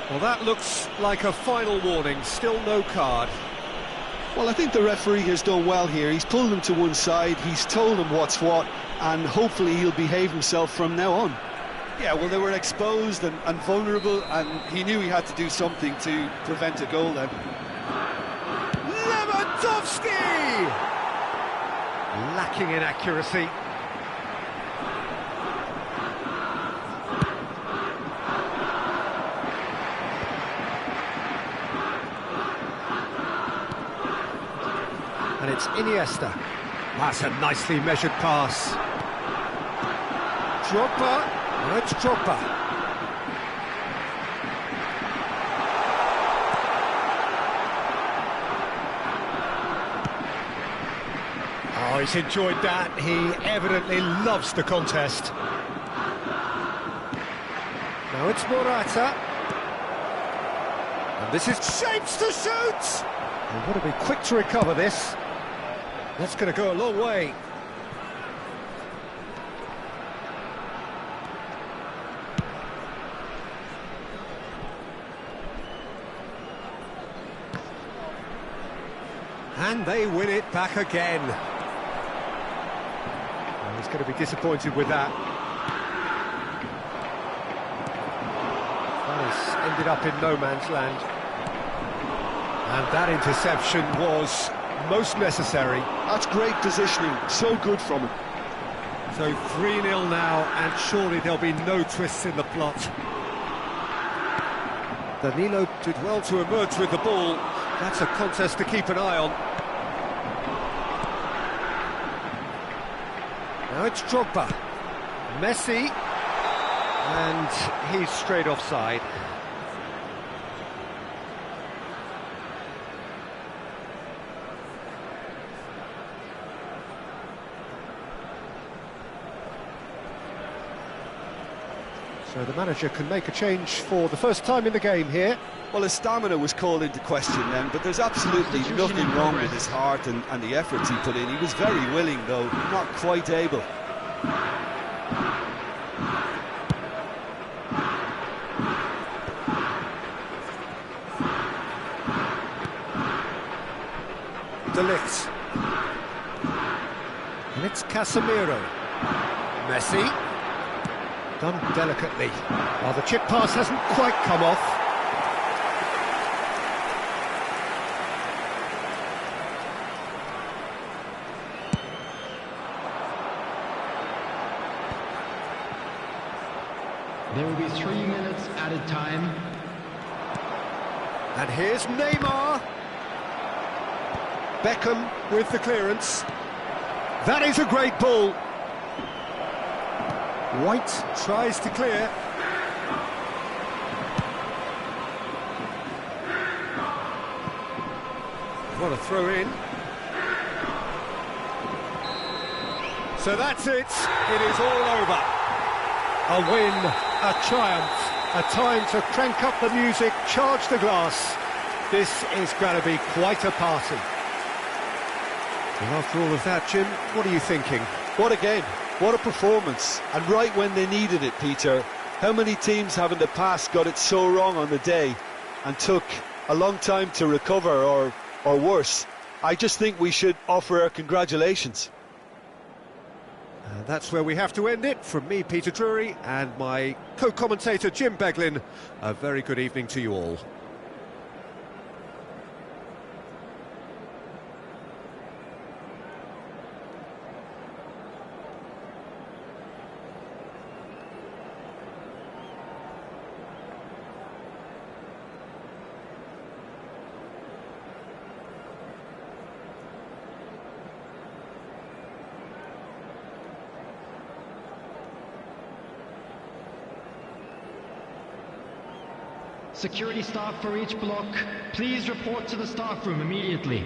Well, that looks like a final warning, still no card. Well, I think the referee has done well here. He's pulled him to one side, he's told him what's what, and hopefully he'll behave himself from now on. Yeah, well, they were exposed and vulnerable, and he knew he had to do something to prevent a goal then. Lewandowski! Lacking in accuracy. And it's Iniesta. That's a nicely measured pass. Drogba. No, it's Drogba. Oh, he's enjoyed that. He evidently loves the contest. Now it's Morata. And this is shapes to shoot! They've got to be quick to recover this. That's going to go a long way. And they win it back again. Well, he's going to be disappointed with that. That has ended up in no man's land. And that interception was most necessary. That's great positioning, so good from him. So 3-0 now, and surely there'll be no twists in the plot. Danilo did well to emerge with the ball. That's a contest to keep an eye on. Now it's Drogba. Messi. And he's straight offside. So the manager can make a change for the first time in the game here. Well, his stamina was called into question then, but there's absolutely nothing wrong with his heart and the efforts he put in. He was very willing, though, not quite able. De Ligt. And it's Casemiro. Messi. Done delicately. Well, the chip pass hasn't quite come off. There will be 3 minutes added time. And here's Neymar. Beckham with the clearance. That is a great ball. White tries to clear. What a throw in. So that's it. It is all over. A win, a triumph, a time to crank up the music, charge the glass. This is going to be quite a party. And after all of that, Jim, what are you thinking? What a game, what a performance, and right when they needed it, Peter. How many teams have in the past got it so wrong on the day and took a long time to recover, or worse? I just think we should offer our congratulations. That's where we have to end it. From me, Peter Drury, and my co-commentator, Jim Beglin, a very good evening to you all. Security staff for each block, please report to the staff room immediately.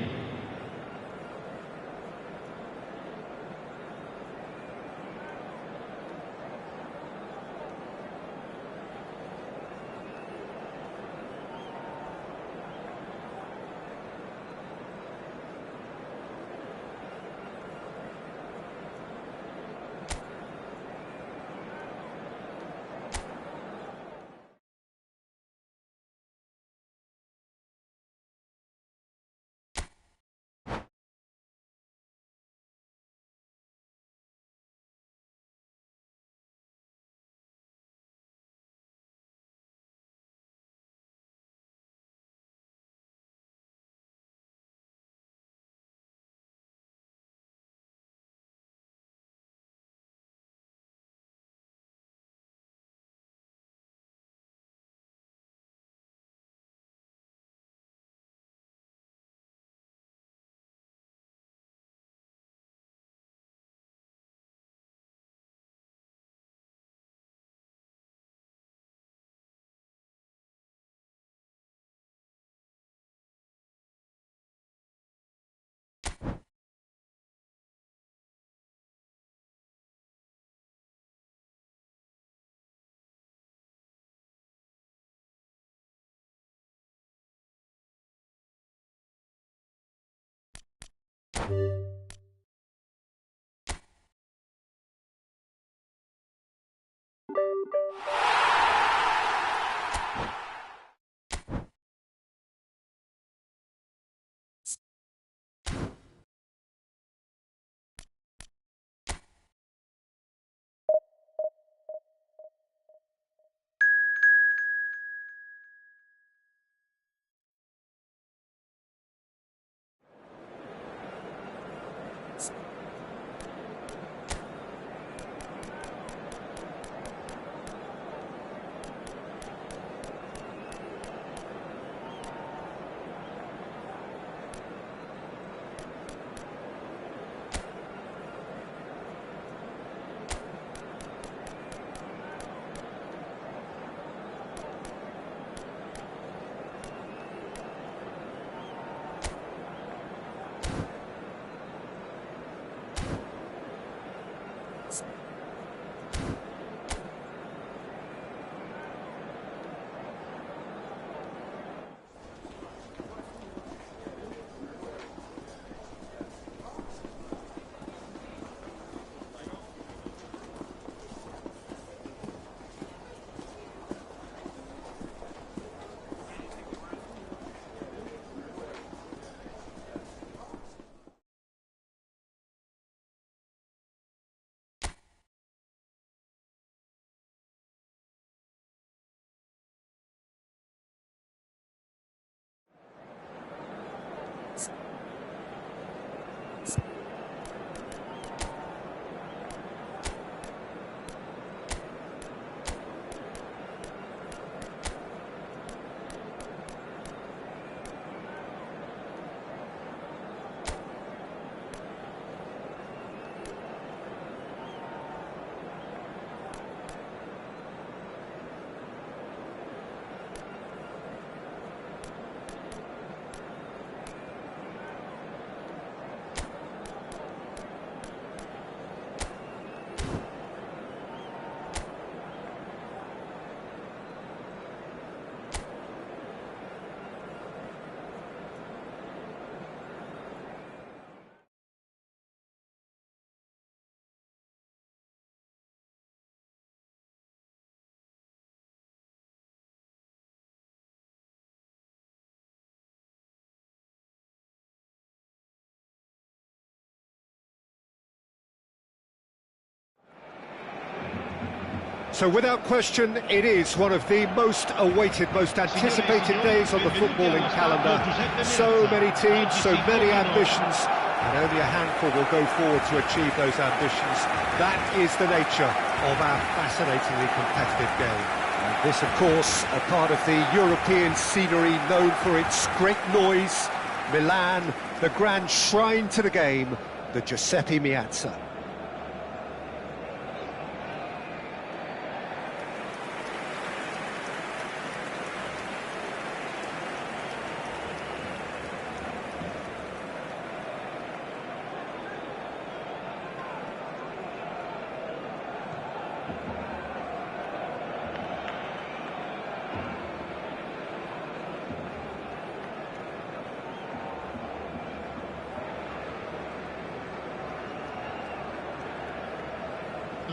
So without question, it is one of the most awaited, most anticipated days on the footballing calendar. So many teams, so many ambitions, and only a handful will go forward to achieve those ambitions. That is the nature of our fascinatingly competitive game. And this, of course, a part of the European scenery known for its great noise. Milan, the grand shrine to the game, the Giuseppe Meazza.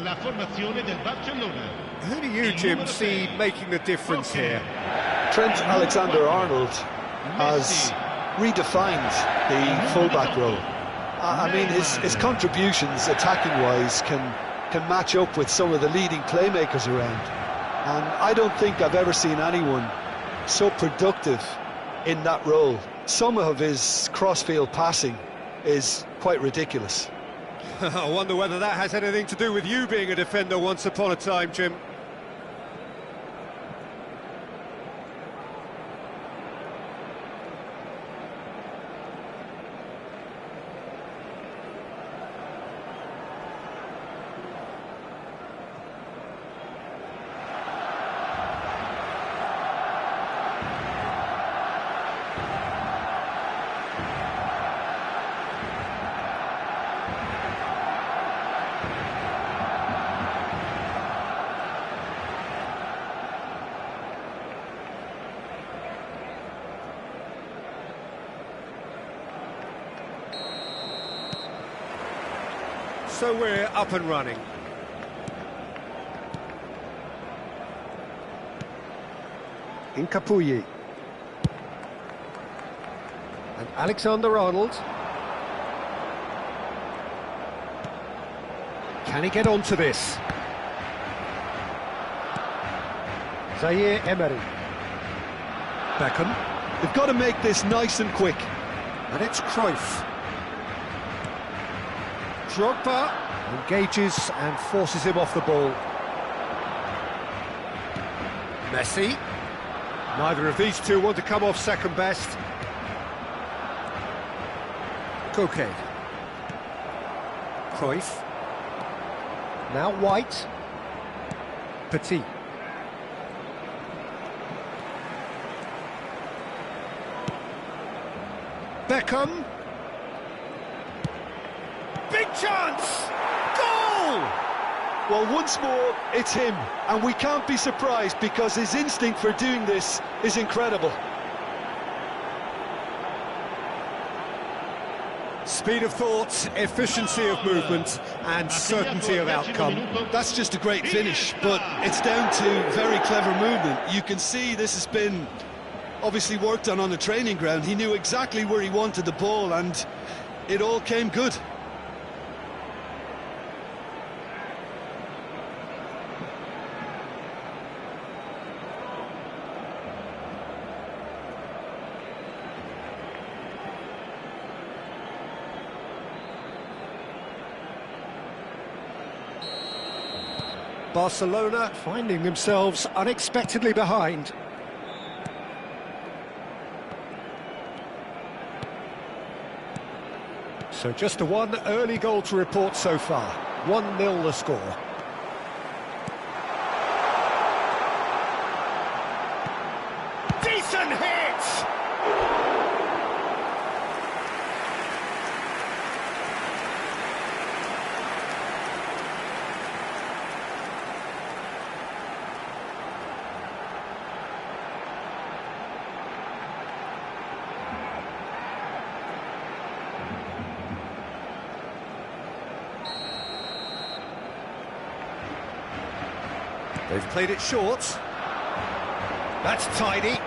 La formazione del Barcellona. Who do you, Jim, see making the difference here? Trent Alexander-Arnold has redefined the fullback role. I mean, his contributions, attacking-wise, can match up with some of the leading playmakers around. And I don't think I've ever seen anyone so productive in that role. Some of his cross-field passing is quite ridiculous. I wonder whether that has anything to do with you being a defender once upon a time, Jim. So we're up and running. Incapulli. And Alexander-Arnold. Can he get onto this? Zaire Emery. Beckham. They've got to make this nice and quick. And it's Cruyff. Drogba engages and forces him off the ball. Messi. Neither of these two want to come off second best. Koke. Cruyff. Now White. Petit. Beckham. Big chance! Goal! Well, once more, it's him, and we can't be surprised because his instinct for doing this is incredible. Speed of thought, efficiency of movement, and certainty of outcome. That's just a great finish, but it's down to very clever movement. You can see this has been obviously worked on the training ground. He knew exactly where he wanted the ball, and it all came good. Barcelona finding themselves unexpectedly behind. So just one early goal to report so far. 1-0 the score. Decent hit! They've played it short. That's tidy.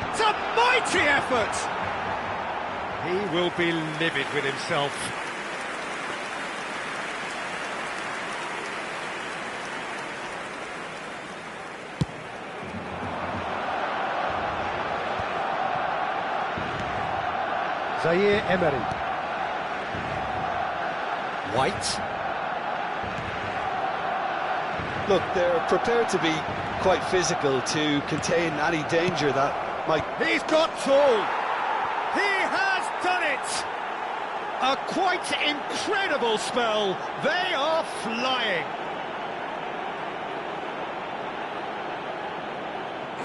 It's a mighty effort! He will be livid with himself. Zaire Emery. White. Look, they're prepared to be quite physical to contain any danger that might... He's got tall. He has done it. A quite incredible spell. They are flying.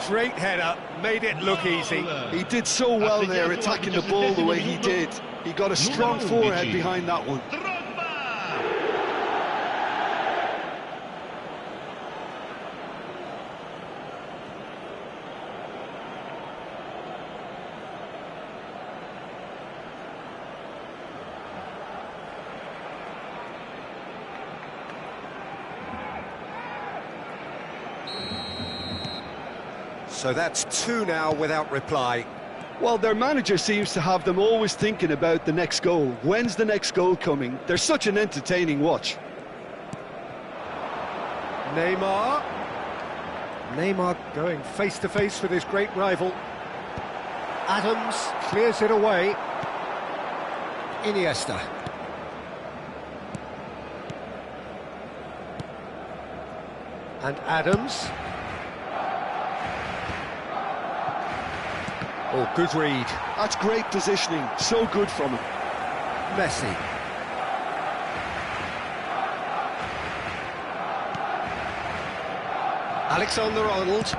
Great header, made it look easy. He did so well there, attacking the ball the way he did. He got a strong forehead behind that one. So that's 2 now without reply. Well, their manager seems to have them always thinking about the next goal. When's the next goal coming? They're such an entertaining watch. Neymar. Neymar going face-to-face with his great rival. Adams clears it away. Iniesta. And Adams. Oh, good read. That's great positioning, so good from him. Messi. Alexander-Arnold.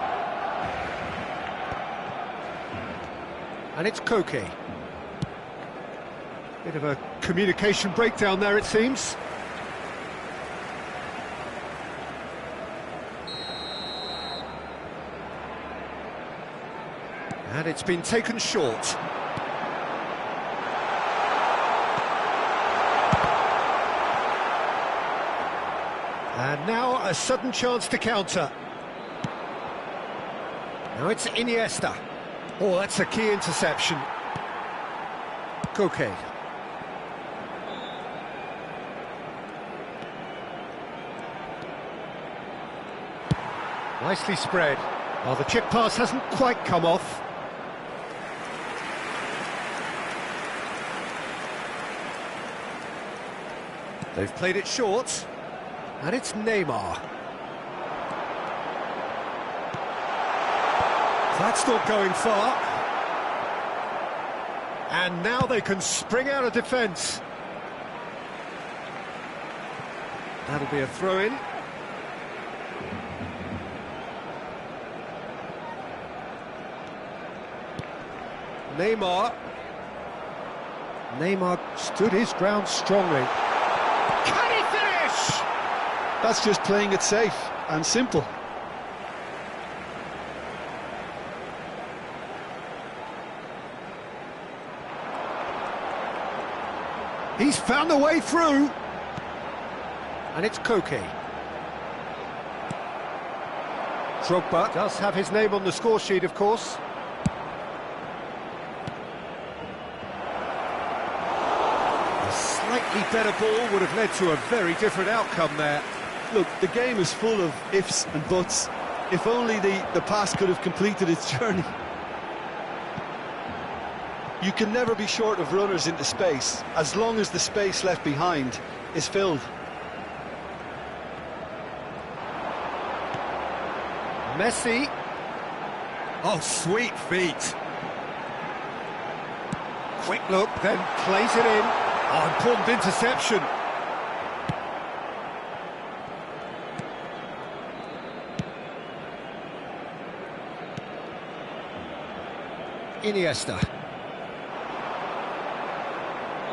And it's Koke. Bit of a communication breakdown there, it seems. And it's been taken short. And now a sudden chance to counter. Now it's Iniesta. Oh, that's a key interception. Koke. Nicely spread. Well, the chip pass hasn't quite come off. They've played it short, and it's Neymar. That's not going far. And now they can spring out of defence. That'll be a throw-in. Neymar. Neymar stood his ground strongly. Can he finish? That's just playing it safe and simple. He's found a way through. And it's Koke. Drogba does have his name on the score sheet, of course. A slightly better ball would have led to a very different outcome there. Look, the game is full of ifs and buts. If only the pass could have completed its journey. You can never be short of runners into space, as long as the space left behind is filled. Messi. Oh, sweet feet. Quick look, then plays it in. Oh, important interception. Iniesta.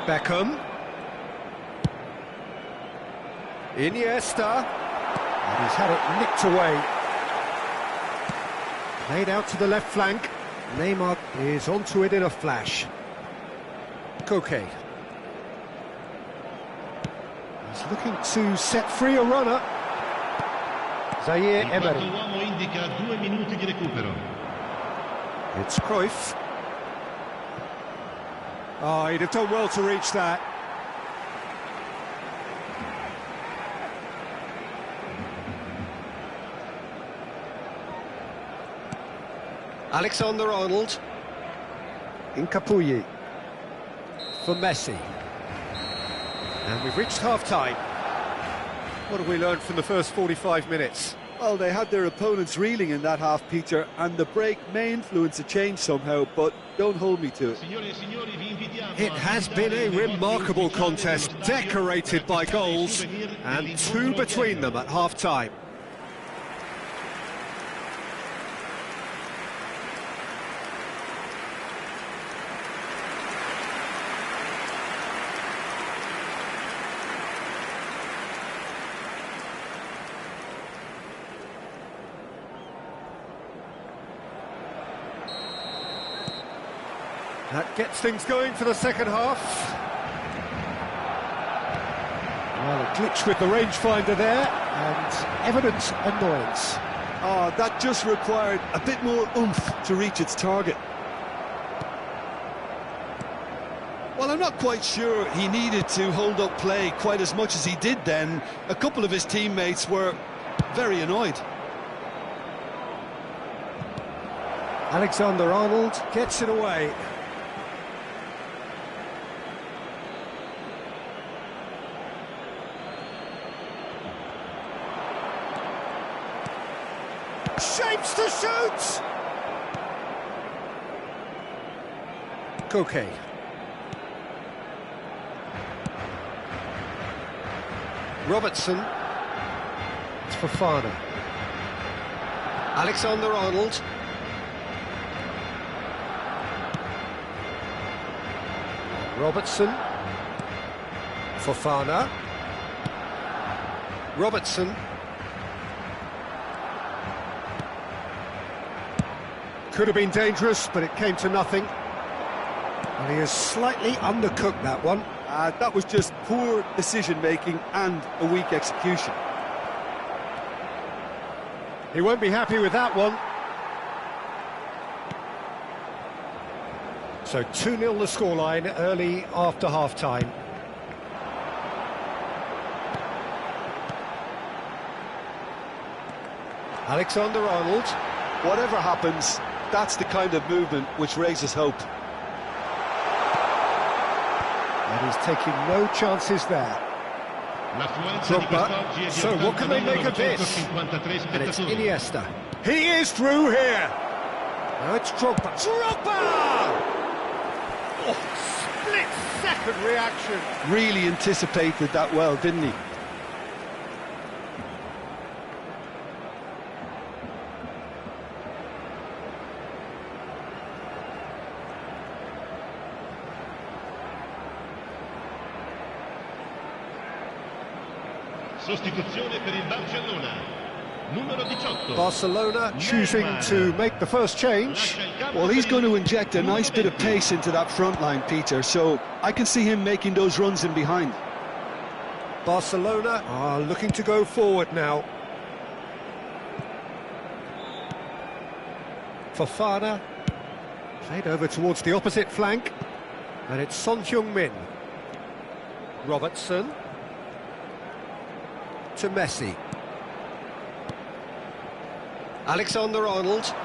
Beckham. Iniesta. And he's had it nicked away. Played out to the left flank. Neymar is onto it in a flash. Koke. He's looking to set free a runner. Zaire Emery. It's Cruyff. Oh, he'd have done well to reach that. Alexander-Arnold. Incapuyi. for Messi. And we've reached half-time. What have we learned from the first 45 minutes? Well, they had their opponents reeling in that half, Peter, and the break may influence a change somehow, but don't hold me to it. It has been a remarkable contest, decorated by goals, and two between them at half-time. That gets things going for the second half. Well, a glitch with the rangefinder there, and evident annoyance. Oh, that just required a bit more oomph to reach its target. Well, I'm not quite sure he needed to hold up play quite as much as he did then. A couple of his teammates were very annoyed. Alexander-Arnold gets it away. Shapes to shoot! Koke. Robertson. It's Fofana. Alexander-Arnold. Robertson. Fofana. Robertson. Could have been dangerous, but it came to nothing. And he has slightly undercooked that one. That was just poor decision-making and a weak execution. He won't be happy with that one. So 2-0 the scoreline early after half-time. Alexander-Arnold. Whatever happens, that's the kind of movement which raises hope. And he's taking no chances there. Drogba. So what can they make of this? And it's Iniesta. He is through here. Now it's Drogba. Drogba! Oh, split-second reaction. Really anticipated that well, didn't he? Sostituzione per il Barcellona. Numero 18. Barcelona choosing to make the first change. Well, he's going to inject a nice bit of pace into that front line, Peter, so I can see him making those runs in behind. Barcelona are looking to go forward now. Fofana played over towards the opposite flank, and it's Son Heung-min. Robertson to Messi. Alexander-Arnold.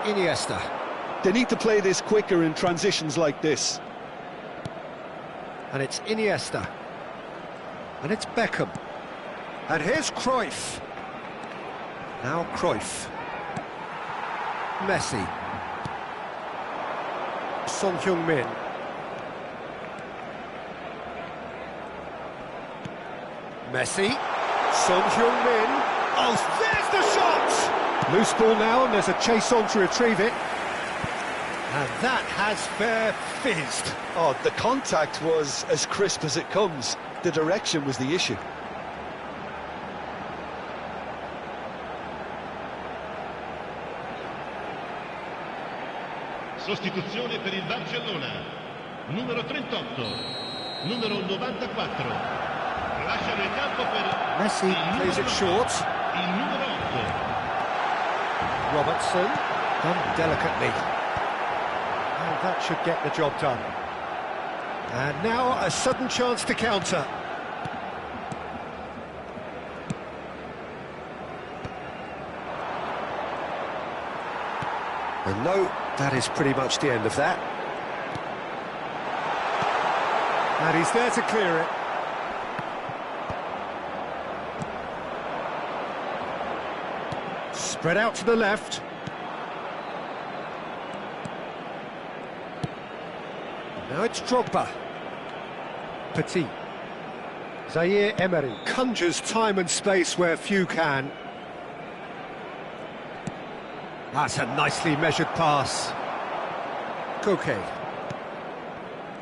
Iniesta. They need to play this quicker in transitions like this. And it's Iniesta. And it's Beckham. And here's Cruyff. Now Cruyff. Messi. Son Heung-min. Messi. Son Heung-min. Oh, there's the shot! Loose ball now, and there's a chase on to retrieve it. And that has fair fizzed. Oh, the contact was as crisp as it comes. The direction was the issue. Sostituzione per il Barcellona. Numero 38. Numero 94. Lasciano il campo per Messi plays it short. il numero 8. Robertson, done delicately. And that should get the job done. And now a sudden chance to counter. And no That is pretty much the end of that. And he's there to clear it. Spread out to the left. Now it's Drogba. Petit. Zaire Emery conjures time and space where few can. That's a nicely measured pass. Koke.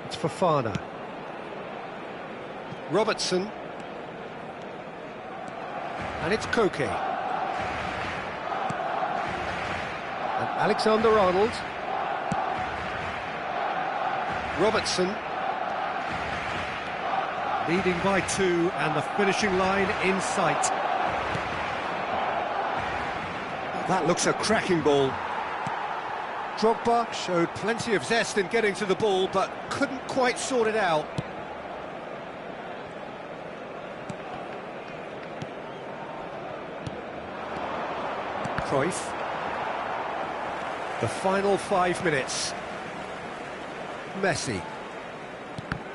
It's Fofana. Robertson. And it's Koke. And Alexander-Arnold. Robertson. Leading by 2 and the finishing line in sight. That looks a cracking ball. Drogba showed plenty of zest in getting to the ball, but couldn't quite sort it out. Cruyff. The final 5 minutes. Messi.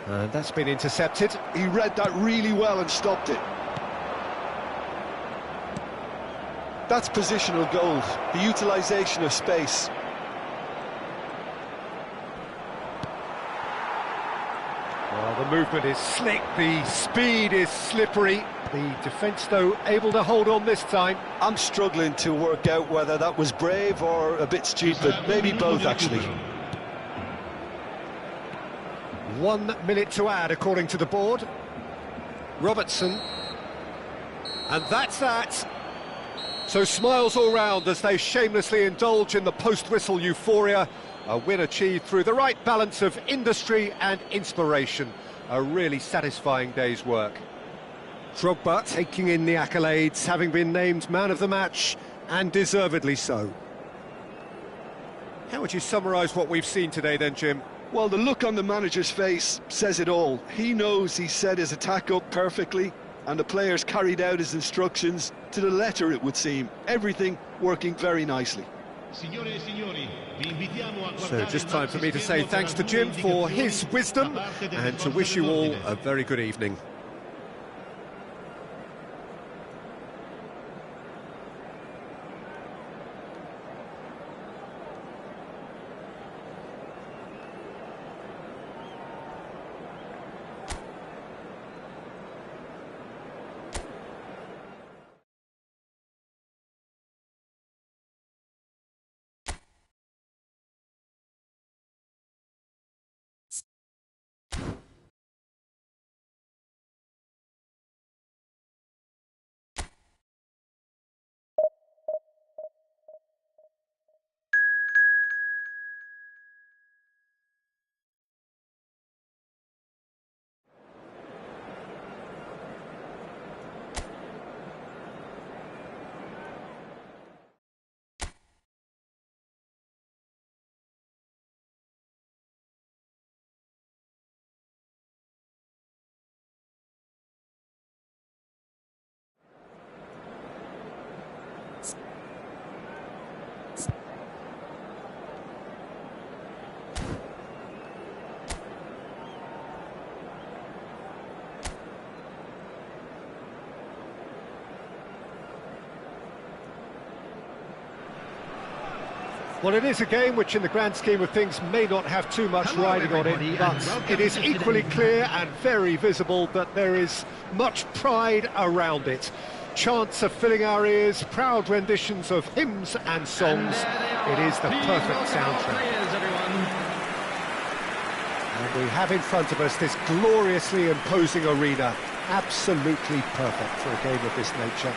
And that's been intercepted. He read that really well and stopped it. That's positional gold, the utilisation of space. Well, the movement is slick, the speed is slippery. The defence, though, able to hold on this time. I'm struggling to work out whether that was brave or a bit stupid. Maybe both, actually. 1 minute to add, according to the board. Robertson. And that's that. So smiles all round as they shamelessly indulge in the post-whistle euphoria. A win achieved through the right balance of industry and inspiration. A really satisfying day's work. Drogba taking in the accolades, having been named man of the match, and deservedly so. How would you summarise what we've seen today then, Jim? Well, the look on the manager's face says it all. He knows he set his attack up perfectly, and the players carried out his instructions to the letter, it would seem. Everything working very nicely. So just time for me to say thanks to Jim for his wisdom and to wish you all a very good evening. Well, it is a game which in the grand scheme of things may not have too much riding on it, but it is equally clear and very visible that there is much pride around it. Chants are filling our ears, proud renditions of hymns and songs. It is the perfect soundtrack. And we have in front of us this gloriously imposing arena, absolutely perfect for a game of this nature.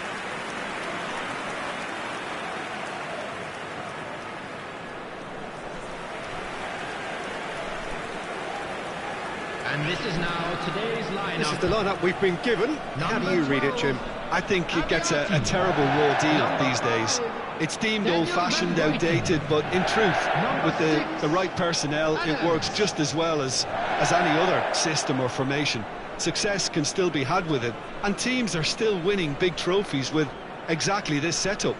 And this is now today's lineup. This is the lineup we've been given. How do you read it, Jim? I think it gets a terrible raw deal these days. It's deemed old-fashioned, outdated, but in truth, with the right personnel, it works just as well as any other system or formation. Success can still be had with it, and teams are still winning big trophies with exactly this setup.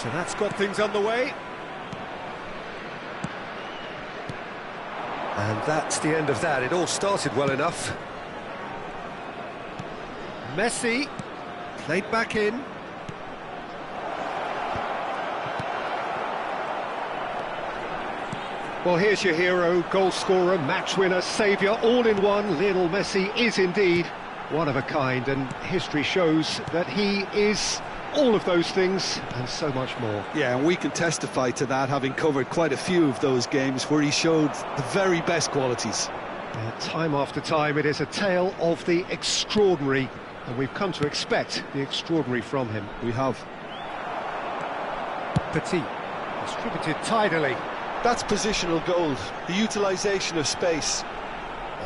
So that's got things underway. And that's the end of that. It all started well enough. Messi, played back in. Well, here's your hero, goal scorer, match winner, saviour, all in one. Lionel Messi is indeed one of a kind, and history shows that he is all of those things and so much more. Yeah, and we can testify to that, having covered quite a few of those games where he showed the very best qualities. Time after time, it is a tale of the extraordinary, and we've come to expect the extraordinary from him. We have. Petit, distributed tidily. That's positional goal, the utilisation of space.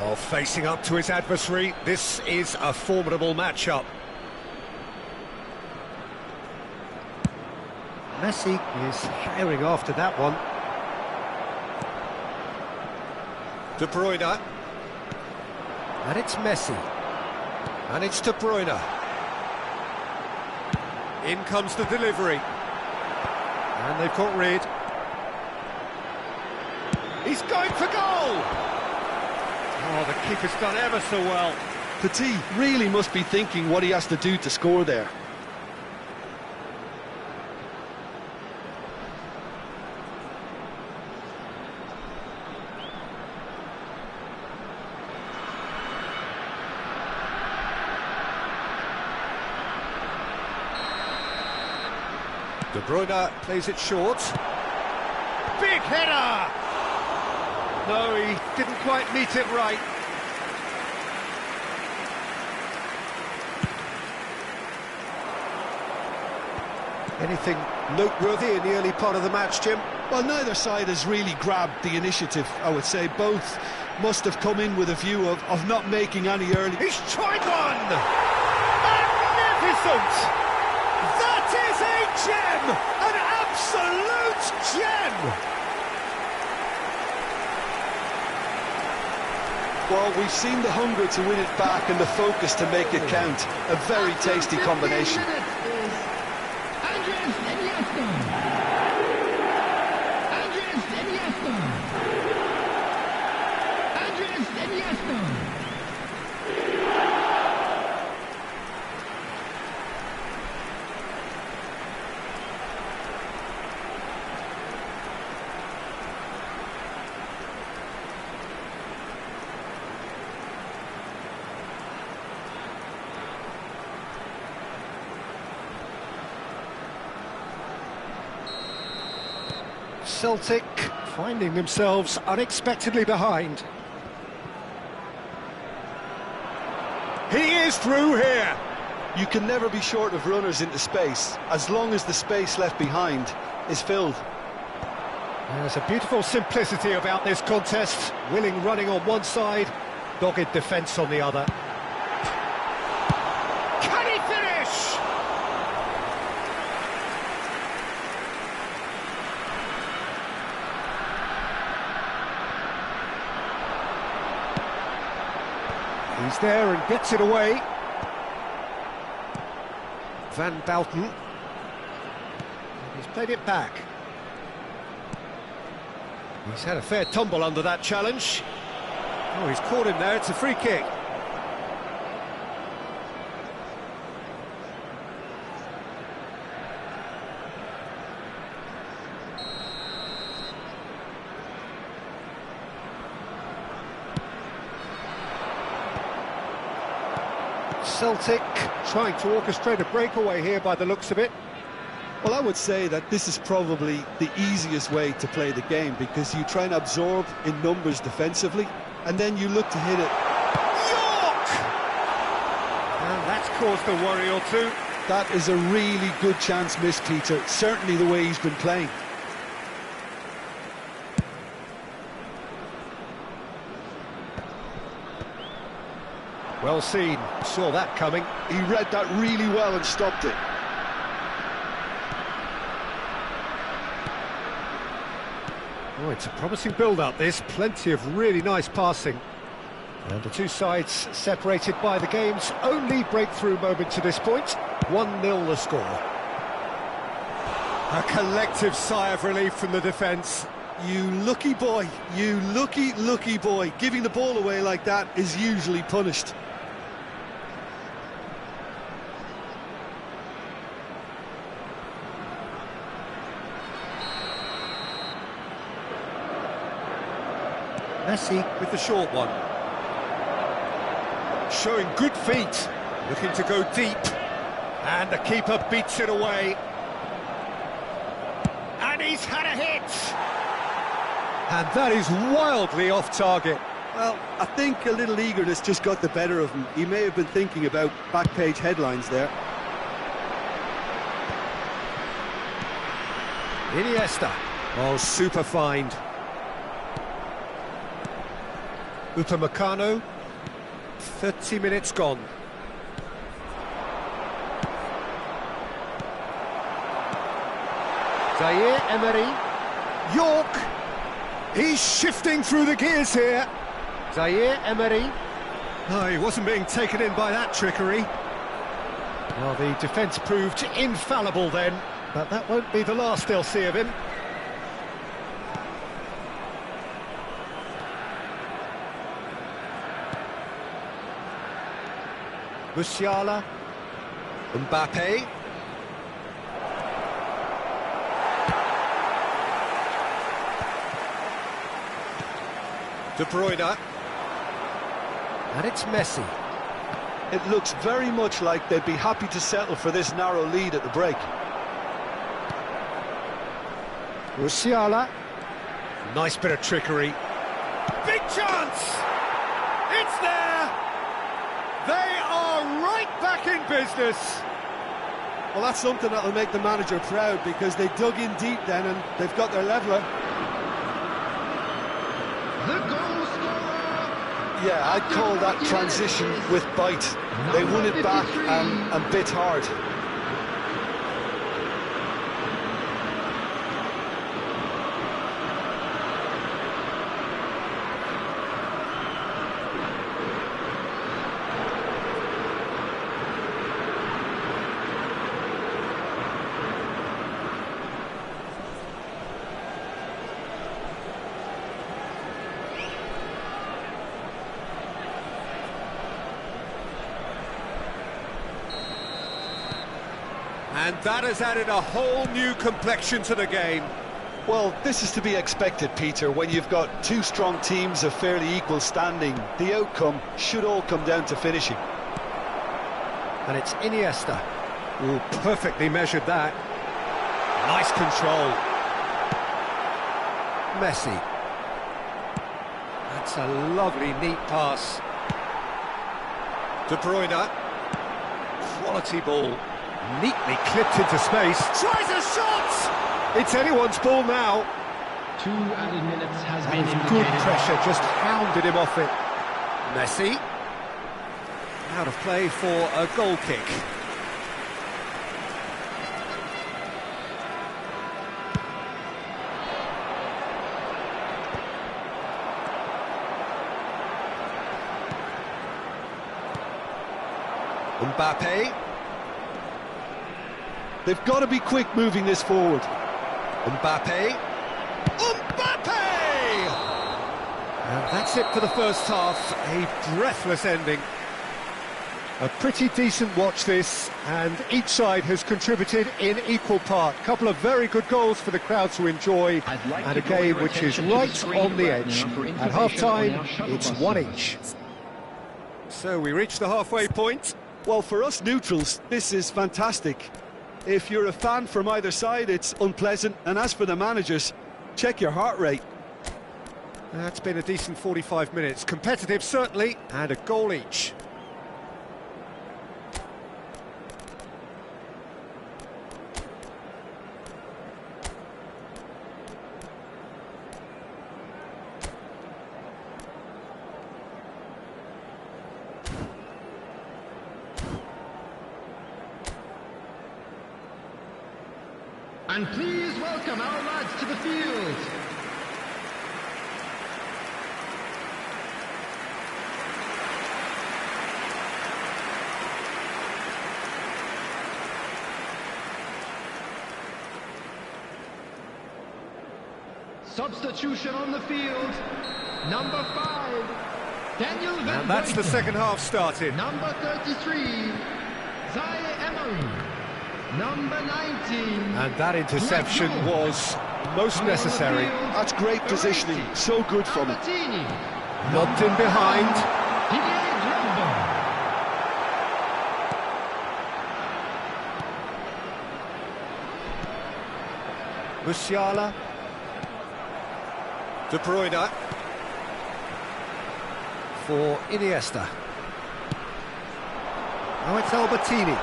Oh, facing up to his adversary, this is a formidable matchup. Messi is firing after that one. De Bruyne. And it's Messi. And it's De Bruyne. In comes the delivery. And they've got rid. He's going for goal! Oh, the keeper's done ever so well. Petit really must be thinking what he has to do to score there. De Bruyne plays it short. Big header! No, he didn't quite meet it right. Anything noteworthy in the early part of the match, Jim? Well, neither side has really grabbed the initiative, I would say. Both must have come in with a view of not making any early... He's tried one! Magnificent! That is a gem! An absolute gem! Well, we've seen the hunger to win it back and the focus to make it count. A very tasty combination. Celtic finding themselves unexpectedly behind. He is through here. You can never be short of runners into space, as long as the space left behind is filled. There's a beautiful simplicity about this contest. Willing running on one side, dogged defence on the other. Can he finish? He's there and gets it away. Van Bouten. He's played it back. He's had a fair tumble under that challenge. Oh, he's caught him there, it's a free kick. Celtic trying to orchestrate a breakaway here by the looks of it. Well, I would say that this is probably the easiest way to play the game, because you try and absorb in numbers defensively, and then you look to hit it. York! And that's caused a worry or two. That is a really good chance missed, Peter, certainly the way he's been playing. Well seen, saw that coming. He read that really well and stopped it. Oh, it's a promising build-up, this. Plenty of really nice passing. And the two sides separated by the game's only breakthrough moment to this point. 1-0 the score. A collective sigh of relief from the defence. You lucky boy, you lucky boy. Giving the ball away like that is usually punished. Messi with the short one. Showing good feet, looking to go deep. And the keeper beats it away. And he's had a hit! And that is wildly off target. Well, I think a little eagerness just got the better of him. He may have been thinking about back-page headlines there. Iniesta. Oh, super find. Upamecano. 30 minutes gone. Zaire Emery. York. He's shifting through the gears here. Zaire Emery. Oh, he wasn't being taken in by that trickery. Well, the defence proved infallible then, but that won't be the last they'll see of him. Musiala. Mbappe. De Bruyne. And it's Messi. It looks very much like they'd be happy to settle for this narrow lead at the break. Musiala. Nice bit of trickery. Big chance! It's there! They are right back in business. Well, that's something that'll make the manager proud, because they dug in deep then and they've got their leveller. The goal scorer! Yeah, I'd call that transition with bite. They won it back and bit hard. And that has added a whole new complexion to the game. Well, this is to be expected, Peter. When you've got two strong teams of fairly equal standing, the outcome should all come down to finishing. And it's Iniesta. Ooh, perfectly measured that. Nice control. Messi. That's a lovely, neat pass. De Bruyne. Quality ball. Neatly clipped into space. Tries a shot! It's anyone's ball now. 2 added minutes has That been was indicated. good pressure, just hounded him off it. Messi. Out of play for a goal kick. Mbappe. They've got to be quick moving this forward. Mbappe. Mbappe! And that's it for the first half. A breathless ending. A pretty decent watch this, and each side has contributed in equal part. Couple of very good goals for the crowd to enjoy, and a game which is right on the edge. At half-time, it's 1 each. So we reach the halfway point. Well, for us neutrals, this is fantastic. If you're a fan from either side, it's unpleasant. And as for the managers, check your heart rate. That's been a decent 45 minutes. Competitive, certainly, and a goal each. And please welcome our lads to the field. Substitution on the field. Number 5, Daniel Van And that's the Buiten. second half started. Number 33, Zaire Emery. Number 19. And that interception was most necessary. That's great positioning, so good from him. Albertini. Knocked in behind. Didier Drogba. Musiala. De Bruyne. For Iniesta. Now it's Albertini.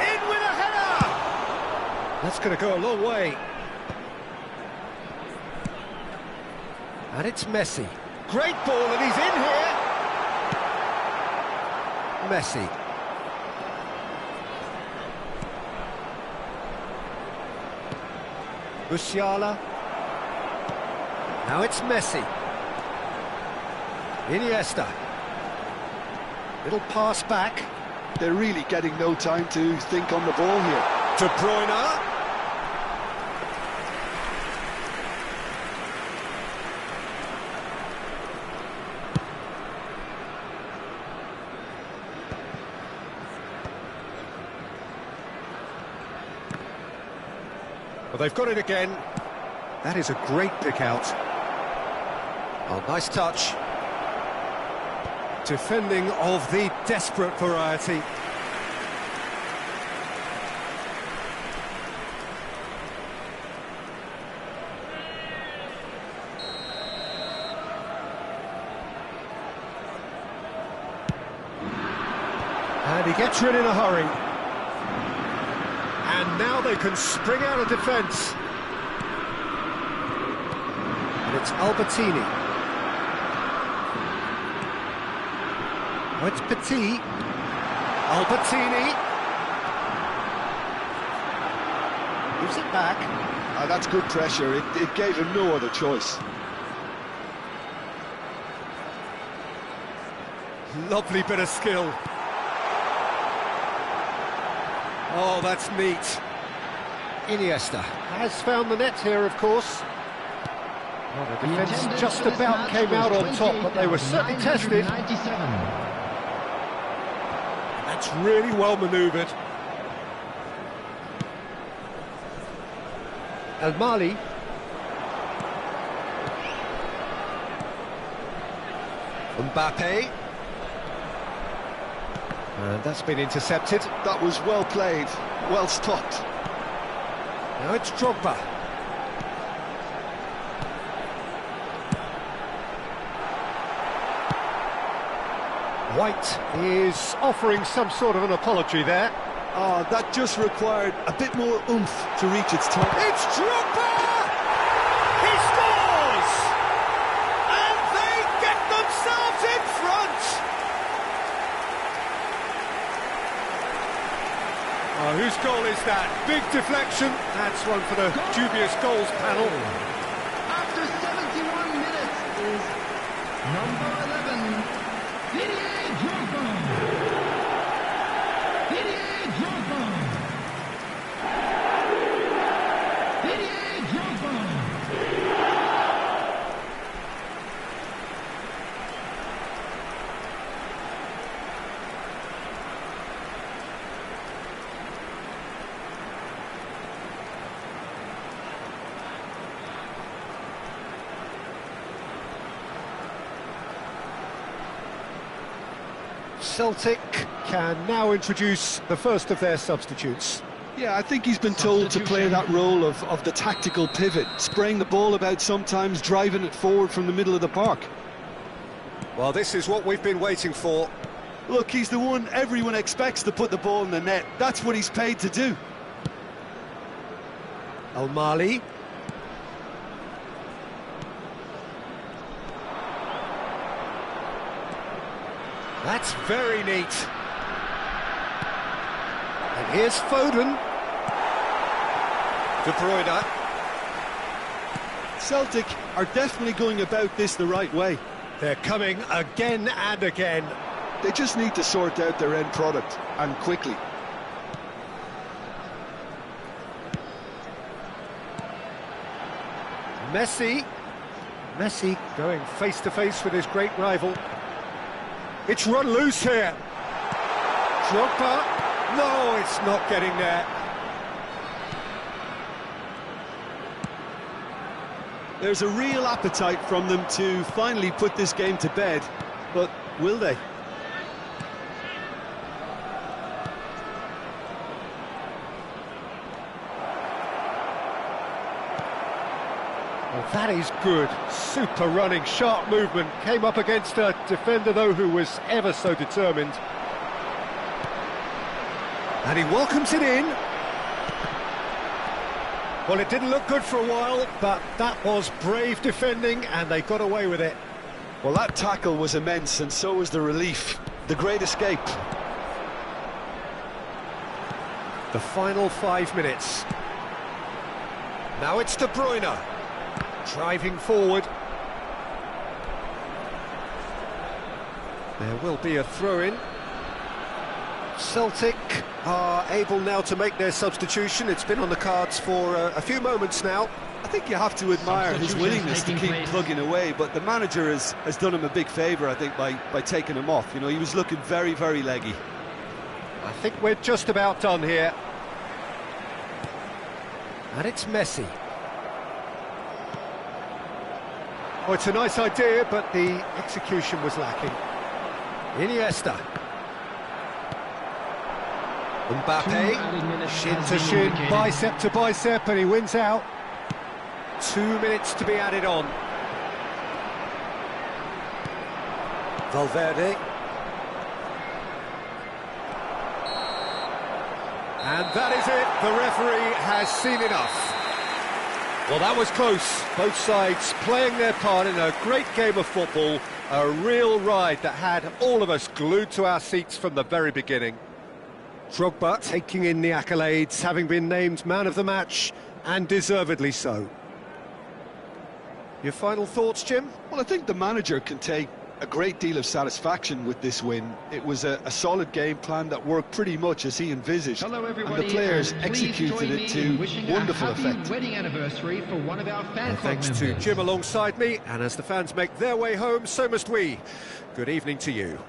In with a header! That's going to go a long way. And it's Messi. Great ball, and he's in here. Messi. Musiala. Now it's Messi. Iniesta. Little pass back. They're really getting no time to think on the ball here. De Bruyne. Well, they've got it again. That is a great pick out. Oh, nice touch. Defending of the desperate variety. And he gets rid in a hurry. And now they can spring out of defence. And it's Albertini. Oh, it's Petit. Albertini. Gives it back. That's good pressure. It gave him no other choice. Lovely bit of skill. Oh, that's neat. Iniesta has found the net here, of course. Well, the defence just about came out on top, but they were certainly tested. 97. That's really well manoeuvred. El Mali. Mbappe. And that's been intercepted. That was well played, well stopped. Now it's Drogba. White is offering some sort of an apology there. Oh, that just required a bit more oomph to reach its top. It's Drogba! He scores! And they get themselves in front! Oh, whose goal is that? Big deflection. That's one for the dubious goals panel. After 71 minutes is number 11, Didier Drogba. Didier Drogba. Didier Drogba. Celtic can now introduce the first of their substitutes. Yeah, I think he's been told to play that role of the tactical pivot, spraying the ball about sometimes, driving it forward from the middle of the park. Well, this is what we've been waiting for. Look, he's the one everyone expects to put the ball in the net. That's what he's paid to do. El Mali. That's very neat. And here's Foden. De Bruyne. Celtic are definitely going about this the right way. They're coming again and again. They just need to sort out their end product, and quickly. Messi. Messi going face-to-face with his great rival. It's run loose here. Drogba. No, it's not getting there. There's a real appetite from them to finally put this game to bed, but will they? Well, that is good. Super running, sharp movement. Came up against a defender, though, who was ever so determined. And he welcomes it in. Well, it didn't look good for a while, but that was brave defending, and they got away with it. Well, that tackle was immense, and so was the relief. The great escape. The final 5 minutes. Now it's De Bruyne. Driving forward. There will be a throw-in. Celtic are able now to make their substitution. It's been on the cards for a few moments now. I think you have to admire his willingness to keep plugging away, but the manager has done him a big favour, I think, by taking him off. You know, he was looking very, very leggy. I think we're just about done here. And it's Messi. Oh, it's a nice idea, but the execution was lacking. Iniesta. Mbappe, shin to shin, bicep to bicep, and he wins out. 2 minutes to be added on. Valverde. And that is it, the referee has seen enough. Well, that was close. Both sides playing their part in a great game of football, a real ride that had all of us glued to our seats from the very beginning. Drogba taking in the accolades, having been named man of the match, and deservedly so. Your final thoughts, Jim? Well, I think the manager can take a great deal of satisfaction with this win. It was a solid game plan that worked pretty much as he envisaged. Hello, and the players executed it to wonderful effect. Wedding anniversary for one of our fan club Thanks to members. Jim alongside me, and as the fans make their way home, so must we. Good evening to you.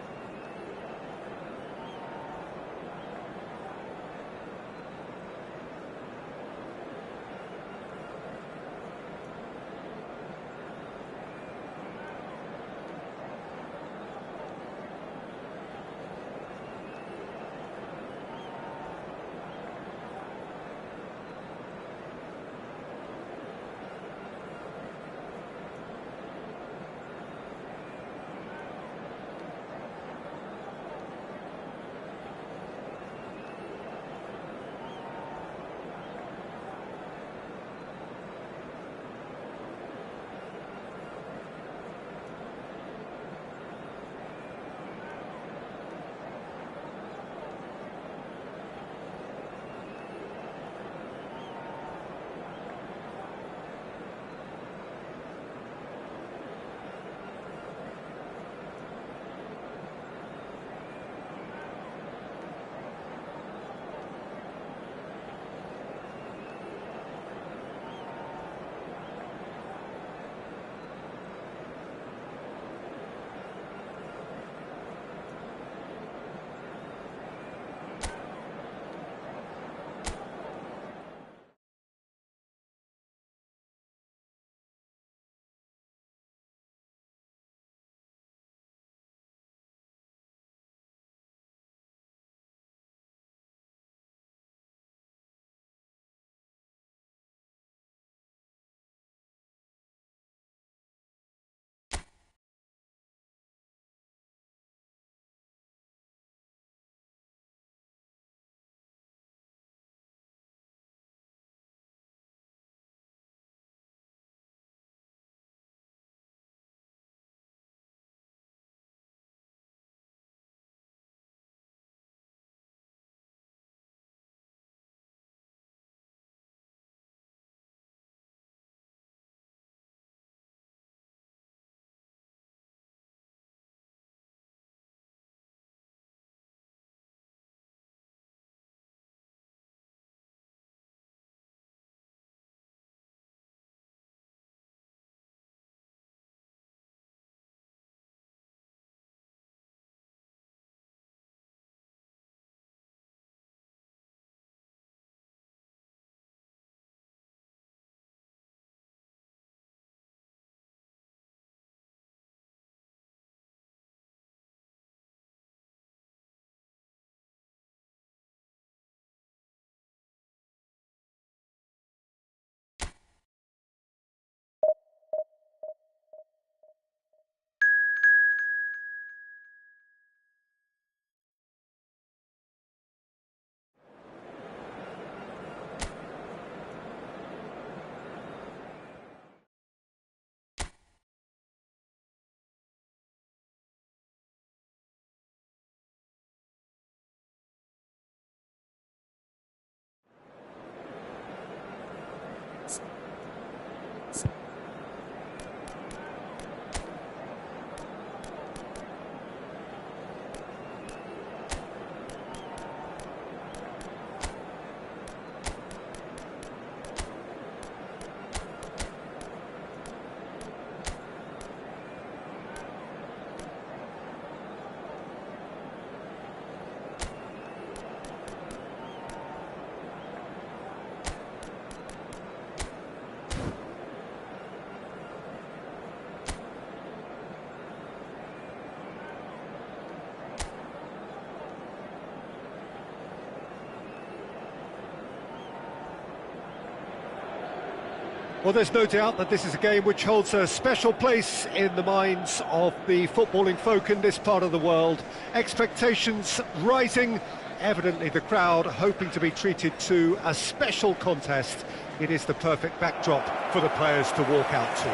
Well, there's no doubt that this is a game which holds a special place in the minds of the footballing folk in this part of the world. Expectations rising, evidently the crowd hoping to be treated to a special contest. It is the perfect backdrop for the players to walk out to.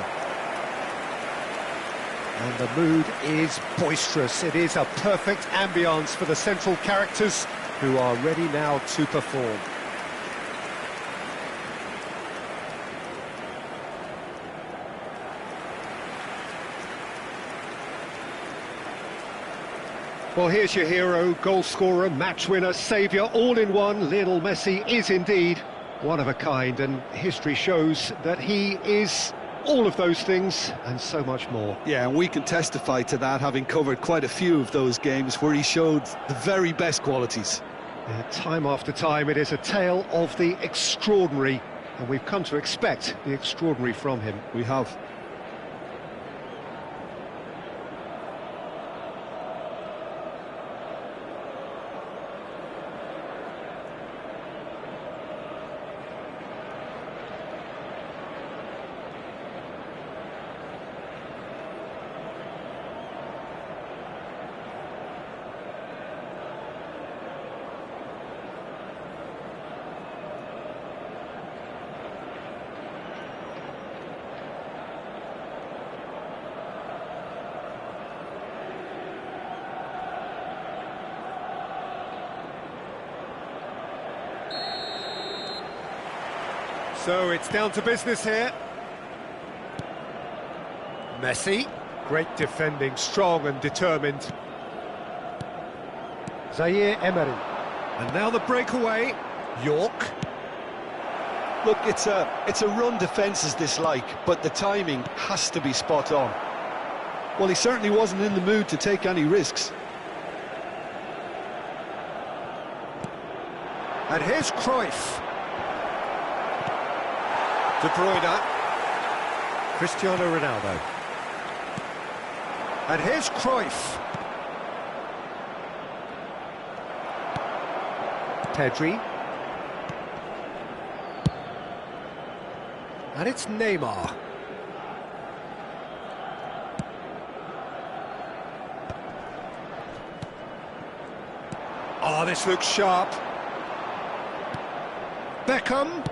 And the mood is boisterous. It is a perfect ambience for the central characters who are ready now to perform. Well, here's your hero, goal scorer, match winner, saviour, all in one. Lionel Messi is indeed one of a kind, and history shows that he is all of those things and so much more. Yeah, and we can testify to that, having covered quite a few of those games where he showed the very best qualities. Yeah, time after time, it is a tale of the extraordinary, and we've come to expect the extraordinary from him. We have. So it's down to business here. Messi, great defending, strong and determined. Zaire Emery. And now the breakaway, York. Look, it's a run defence's dislike, but the timing has to be spot on. Well, he certainly wasn't in the mood to take any risks. And here's Cruyff. De Bruyne, Cristiano Ronaldo, and here's Cruyff. Pedri, and it's Neymar. Oh, this looks sharp. Beckham.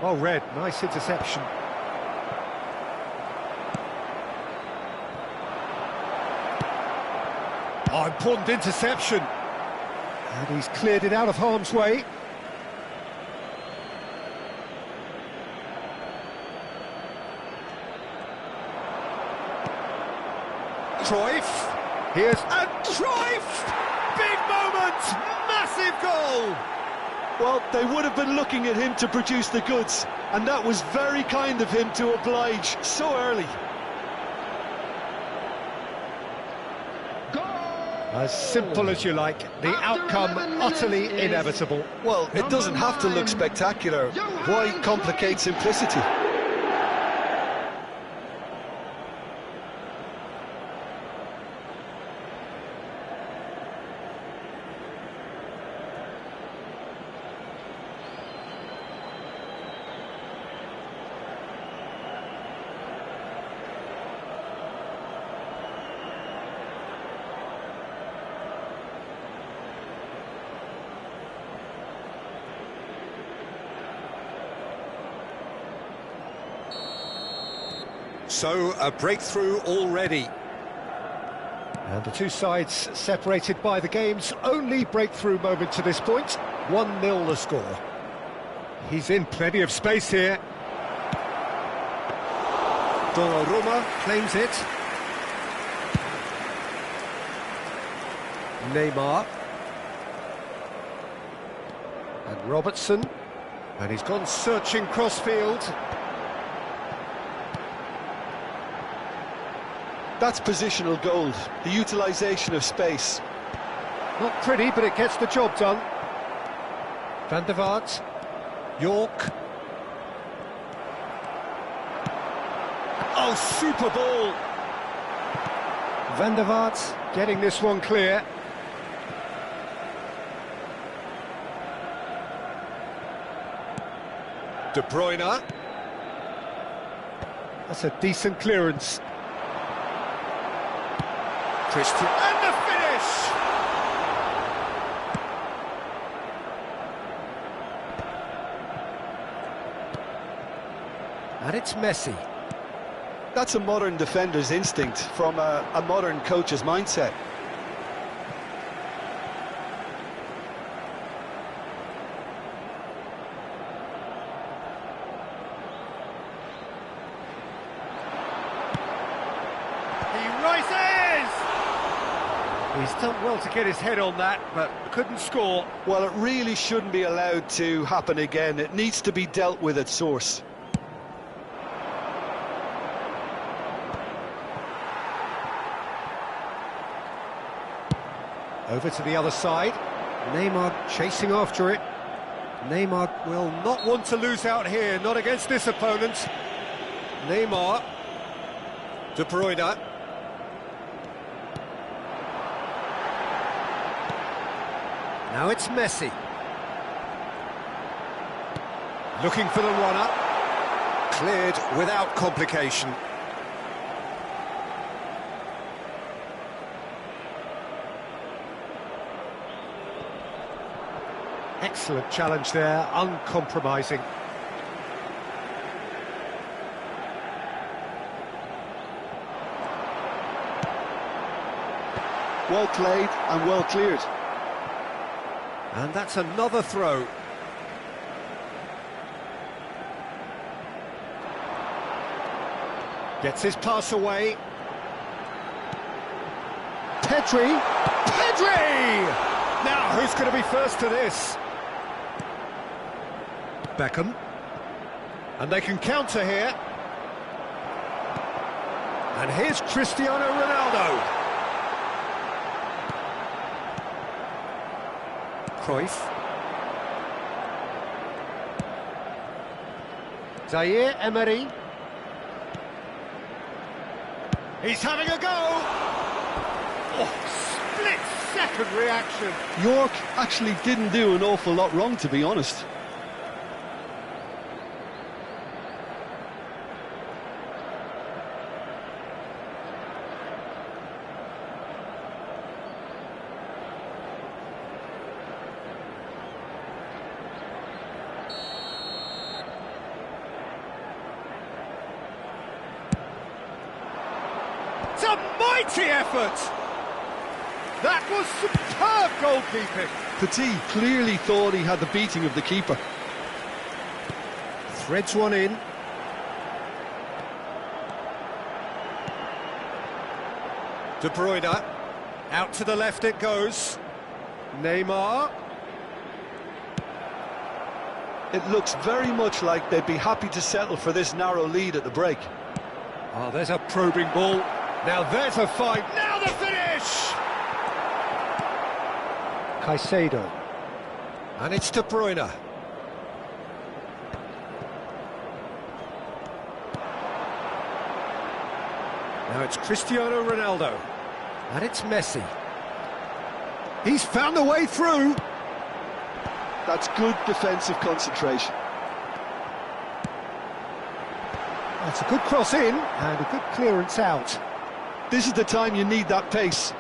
Oh, Red, nice interception. Oh, important interception. And he's cleared it out of harm's way. Cruyff. Here's... And Cruyff! Big moment! Massive goal! Well, they would have been looking at him to produce the goods, and that was very kind of him to oblige so early. As simple as you like, the outcome utterly inevitable. Well, it doesn't have to look spectacular. Why complicate simplicity? So, a breakthrough already. And the two sides separated by the game's only breakthrough moment to this point. 1-0 the score. He's in plenty of space here. Donnarumma claims it. Neymar. And Robertson. And he's gone searching crossfield. That's positional gold, the utilisation of space. Not pretty, but it gets the job done. Van der Vaart, York. Oh, super ball! Van der Vaart getting this one clear. De Bruyne. That's a decent clearance. Christian, and the finish! And it's Messi. That's a modern defender's instinct from a modern coach's mindset. He's done well to get his head on that, but couldn't score. Well, it really shouldn't be allowed to happen again. It needs to be dealt with at source. Over to the other side. Neymar chasing after it. Neymar will not want to lose out here, not against this opponent. Neymar. De Bruyne. Now it's Messi. Looking for the runner. Cleared without complication. Excellent challenge there, uncompromising. Well played and well cleared. And that's another throw. Gets his pass away. Pedri! Pedri! Now, who's going to be first to this? Beckham. And they can counter here. And here's Cristiano Ronaldo. Cruyff. Zaire Emery. He's having a go! Oh, split-second reaction. York actually didn't do an awful lot wrong, to be honest. It's a mighty effort! That was superb goalkeeping. Petit clearly thought he had the beating of the keeper. Threads one in. De Bruyne. Out to the left it goes. Neymar. It looks very much like they'd be happy to settle for this narrow lead at the break. Oh, there's a probing ball. Now there's a fight. Now the finish! Caicedo. And it's De Bruyne. Now it's Cristiano Ronaldo. And it's Messi. He's found the way through. That's good defensive concentration. That's a good cross in and a good clearance out. This is the time you need that pace.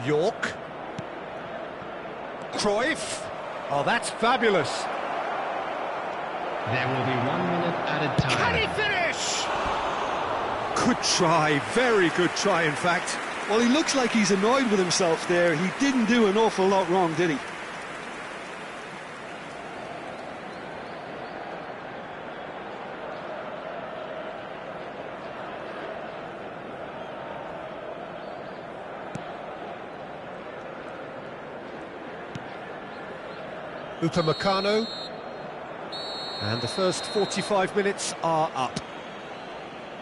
York. Cruyff. Oh, that's fabulous. There will be 1 minute added time. Can he finish? Good try, very good try, in fact. Well, he looks like he's annoyed with himself there. He didn't do an awful lot wrong, did he? Upamecano. And the first 45 minutes are up.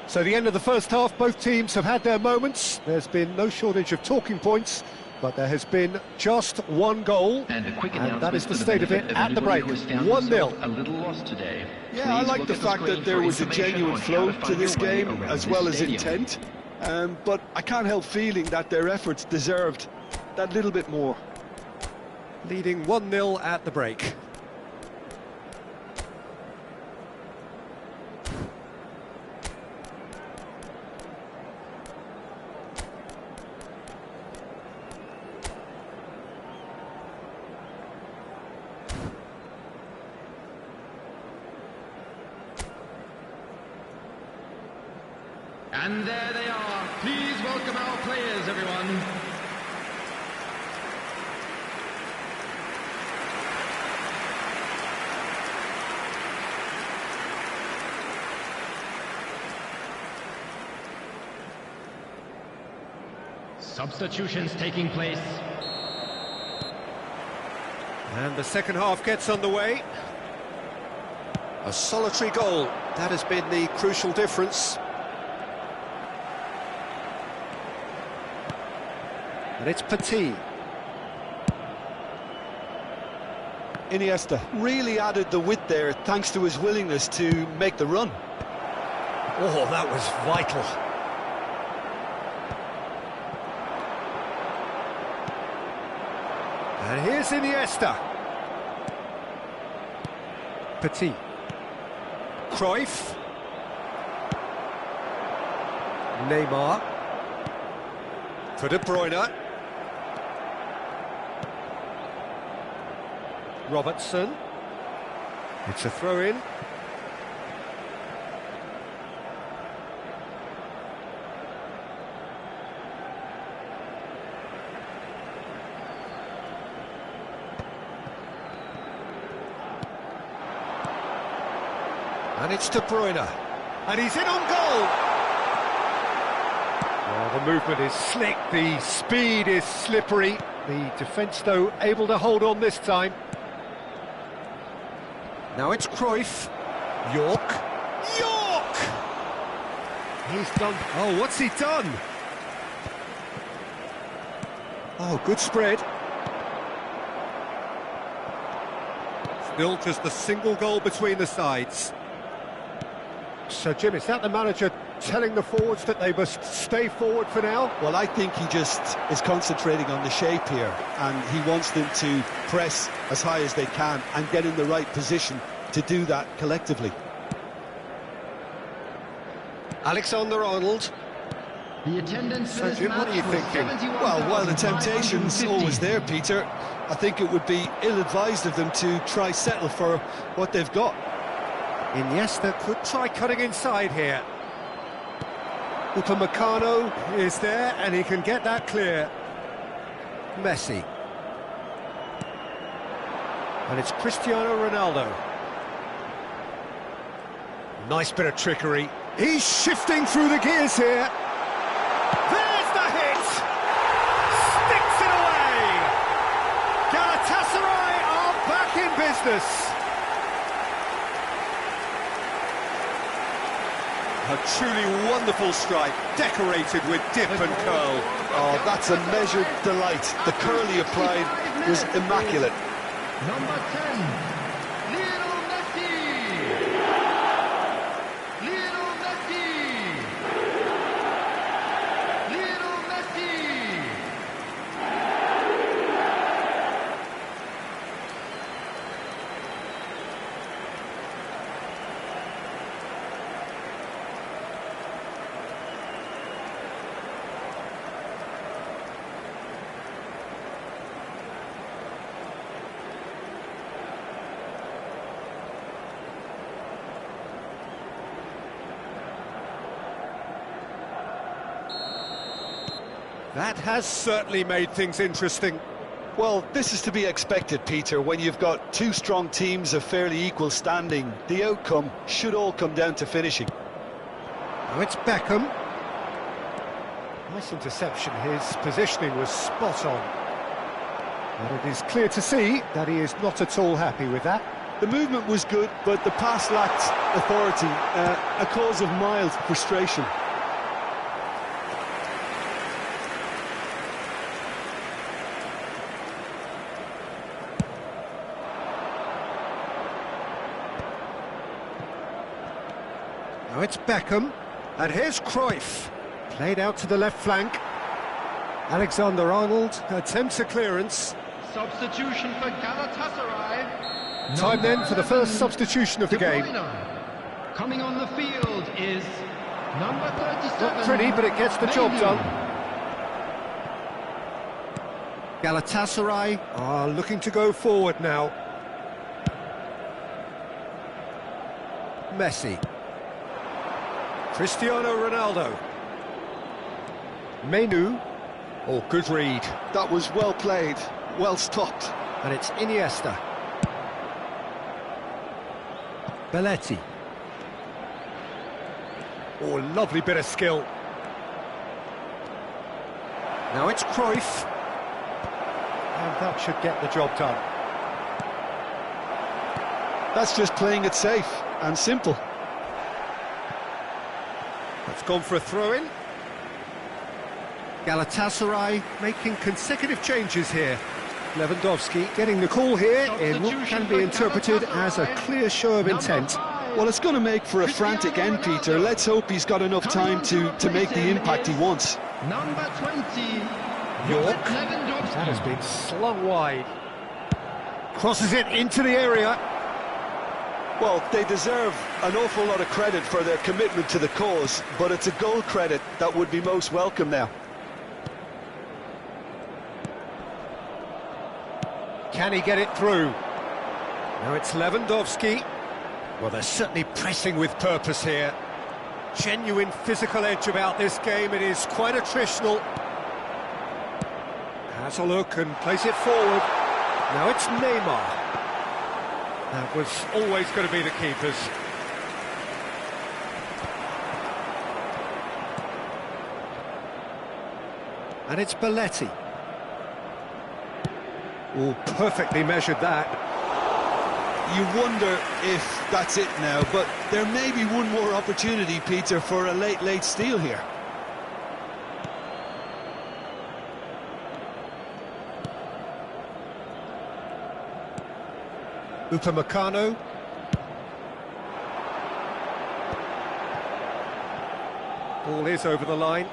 So the end of the first half, both teams have had their moments. There's been no shortage of talking points, but there has been just one goal. And a quick and that is the for state of it benefit at the break. anybody who has found 1-0. themselves a little lost today. Yeah, I Please like look the at fact screen that there for was a information genuine on how flow to to find this your way game, around as this well as stadium. intent. But I can't help feeling that their efforts deserved that little bit more. Leading 1-0 at the break. And there they are. Please welcome our players, everyone. Substitutions taking place. And the second half gets underway. A solitary goal, that has been the crucial difference. And it's Petit. Iniesta really added the width there thanks to his willingness to make the run. Oh, that was vital. And here's Iniesta. Petit. Cruyff. Neymar. For De Bruyne. Robertson. It's a throw-in. And it's De Bruyne. And he's in on goal! Well, the movement is slick, the speed is slippery. The defence, though, able to hold on this time. Now it's Cruyff. York. York! He's done... Oh, what's he done? Oh, good spread. Still just the single goal between the sides. So, Jim, is that the manager telling the forwards that they must stay forward for now? Well, I think he just is concentrating on the shape here, and he wants them to press as high as they can and get in the right position to do that collectively. Alexander-Arnold. The attendance So, Jim, what are you thinking? Well, while the temptation's always there, Peter, I think it would be ill-advised of them to try settle for what they've got. Iniesta could try cutting inside here. Upamecano is there, and he can get that clear. Messi. And it's Cristiano Ronaldo. Nice bit of trickery. He's shifting through the gears here. There's the hit! Sticks it away! Galatasaray are back in business. A truly wonderful strike, decorated with dip and curl. Oh, that's a measured delight. The curl he applied was immaculate. Number 10, Lionel Messi! Lionel Messi! Lionel Messi! That has certainly made things interesting. Well, this is to be expected, Peter. When you've got two strong teams of fairly equal standing, the outcome should all come down to finishing. Now it's Beckham. Nice interception, his positioning was spot on. But it is clear to see that he is not at all happy with that. The movement was good, but the pass lacked authority, a cause of mild frustration. Now it's Beckham, and here's Cruyff. Played out to the left flank. Alexander-Arnold attempts a clearance. Substitution for Galatasaray. Time then for the first substitution of the game. Coming on the field is number 37. Not pretty, but it gets the job done. Galatasaray are looking to go forward now. Messi. Cristiano Ronaldo. Menu. Oh, good read. That was well played, well stopped. And it's Iniesta. Belletti. Oh, lovely bit of skill. Now it's Cruyff. And that should get the job done. That's just playing it safe and simple. That's gone for a throw-in. Galatasaray making consecutive changes here. Lewandowski getting the call here in what can be interpreted as a clear show of intent. Well, it's going to make for a frantic end, Peter. Let's hope he's got enough time to make the impact he wants. Number 20, York. Lewandowski. That has been slung wide. Crosses it into the area. Well, they deserve an awful lot of credit for their commitment to the cause, but it's a goal credit that would be most welcome now. Can he get it through? Now it's Lewandowski. Well, they're certainly pressing with purpose here. Genuine physical edge about this game. It is quite attritional. Has a look and plays it forward. Now it's Neymar. That was always going to be the keepers. And it's Belletti. Oh, perfectly measured that. You wonder if that's it now, but there may be one more opportunity, Peter, for a late steal here. Upamecano. Ball is over the line.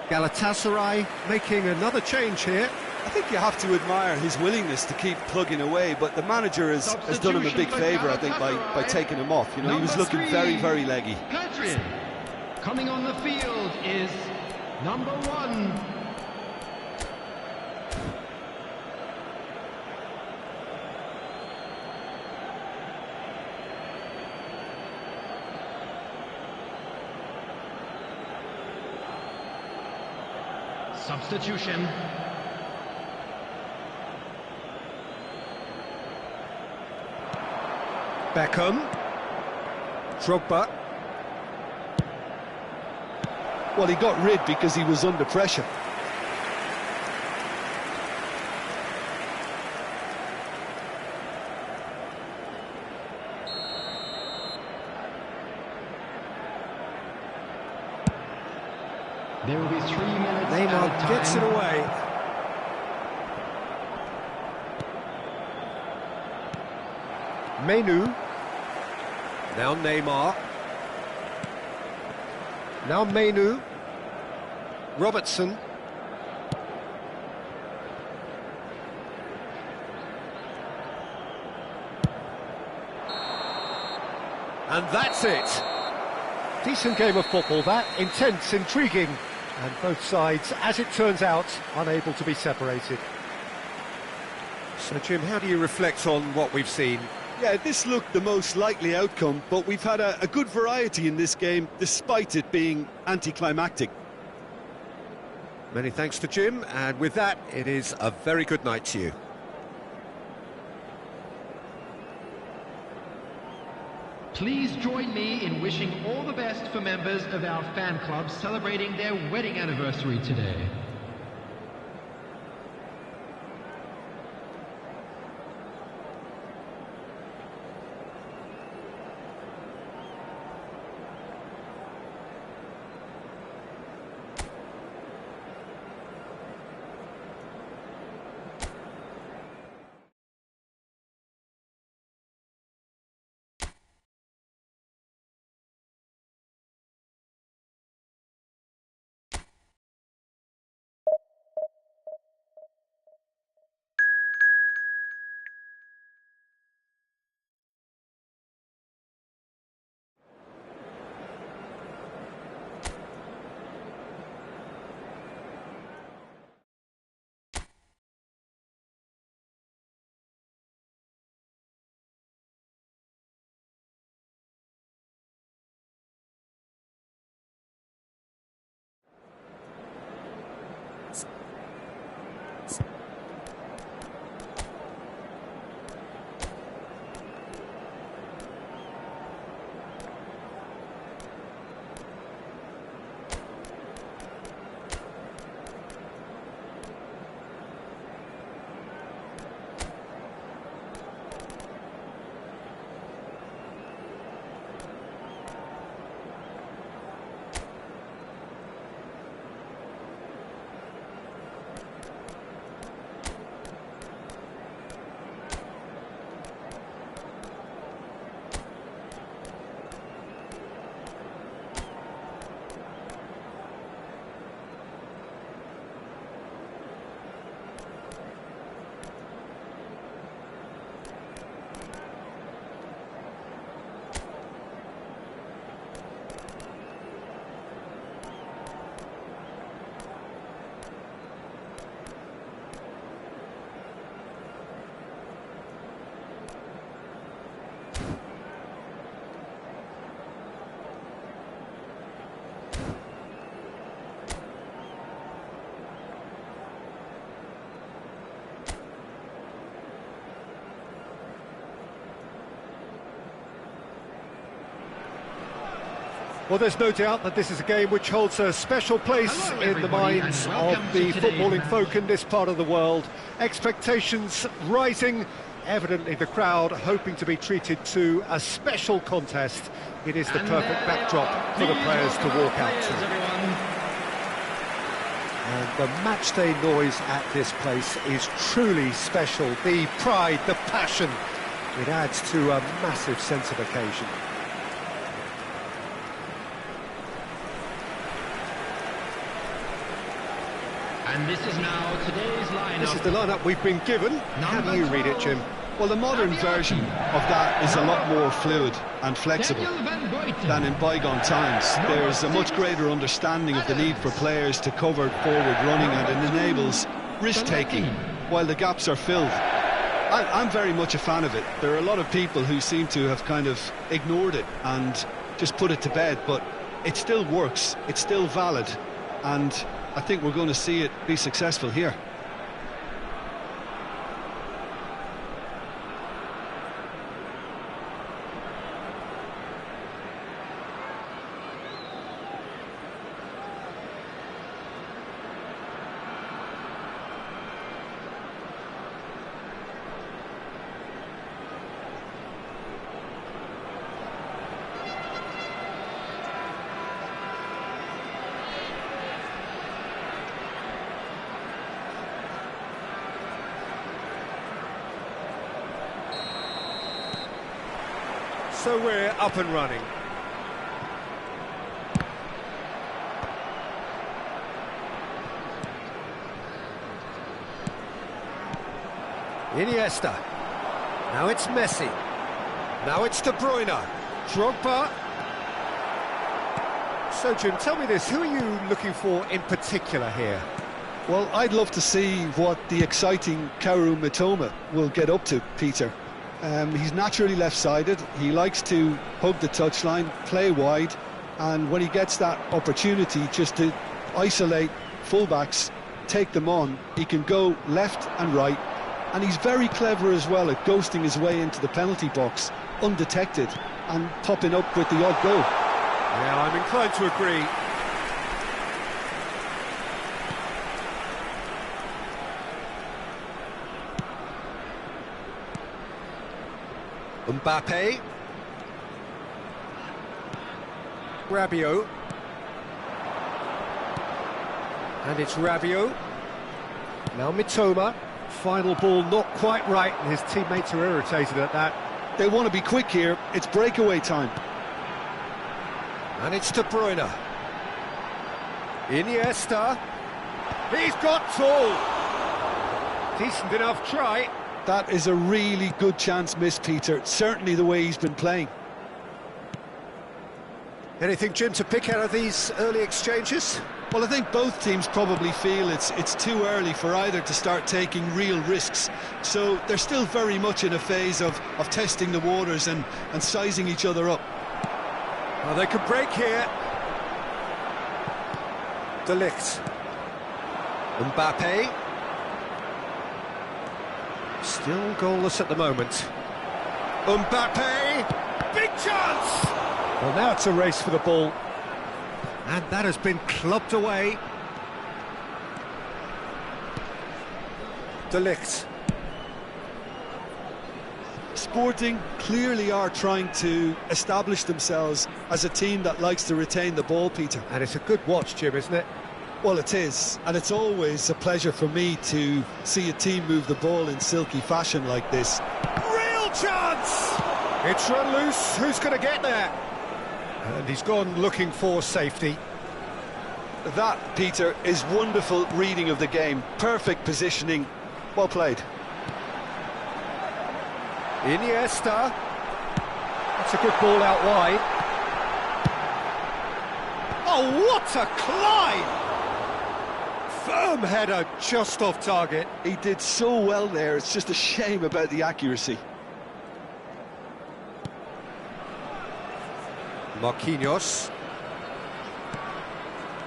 Galatasaray making another change here. I think you have to admire his willingness to keep plugging away, but the manager has done him a big favour, I think, by taking him off. You know, he was looking very, very leggy. Coming on the field is number 1. Substitution. Beckham. Drogba. Well, he got rid because he was under pressure. There will be 3 minutes. Neymar gets it away. Menu. Now Neymar. Now Menu. Robertson. And that's it. Decent game of football, that. Intense, intriguing. And both sides, as it turns out, unable to be separated. So, Jim, how do you reflect on what we've seen? Yeah, this looked the most likely outcome, but we've had a good variety in this game, despite it being anticlimactic. Many thanks to Jim, and with that, it is a very good night to you. Please join me in wishing all the best for members of our fan club celebrating their wedding anniversary today. Well, there's no doubt that this is a game which holds a special place Hello, in the everybody, minds and of welcome the to today's footballing match. folk in this part of the world. Expectations rising, evidently the crowd hoping to be treated to a special contest. It is the perfect backdrop for the players to walk out to. And the matchday noise at this place is truly special. The pride, the passion, it adds to a massive sense of occasion. And this is now today's lineup. This is the lineup we've been given. How do you read it, Jim? Well, the modern version of that is a lot more fluid and flexible than in bygone times. There's a much greater understanding of the need for players to cover forward running, and it enables risk-taking while the gaps are filled. I'm very much a fan of it. There are a lot of people who seem to have kind of ignored it and just put it to bed, but it still works, it's still valid, and I think we're going to see it be successful here. So we're up and running. Iniesta. Now it's Messi. Now it's De Bruyne. Drogba. So, Jim, tell me this, who are you looking for in particular here? Well, I'd love to see what the exciting Kaoru Mitoma will get up to, Peter. He's naturally left-sided, he likes to hug the touchline, play wide, and when he gets that opportunity just to isolate fullbacks, take them on, he can go left and right, and he's very clever as well at ghosting his way into the penalty box, undetected, and popping up with the odd goal. Yeah, I'm inclined to agree. Mbappe. Rabiot. And it's Rabiot. Now Mitoma. Final ball not quite right, and his teammates are irritated at that. They want to be quick here, it's breakaway time. And it's De Bruyne. Iniesta. He's got tall. Decent enough try. That is a really good chance missed, Peter. Certainly the way he's been playing. Anything, Jim, to pick out of these early exchanges? Well, I think both teams probably feel it's too early for either to start taking real risks. So they're still very much in a phase of testing the waters and sizing each other up. Well, they could break here. De Ligt. Mbappe. Still goalless at the moment. Mbappe! Big chance! Well, now it's a race for the ball. And that has been clubbed away. De Ligt. Sporting clearly are trying to establish themselves as a team that likes to retain the ball, Peter. And it's a good watch, Jim, isn't it? Well, it is, and it's always a pleasure for me to see a team move the ball in silky fashion like this. Real chance! It's run loose. Who's going to get there? And he's gone looking for safety. That, Peter, is wonderful reading of the game. Perfect positioning. Well played. Iniesta. That's a good ball out wide. Oh, what a climb! Firm header just off target. He did so well there, it's just a shame about the accuracy. Marquinhos.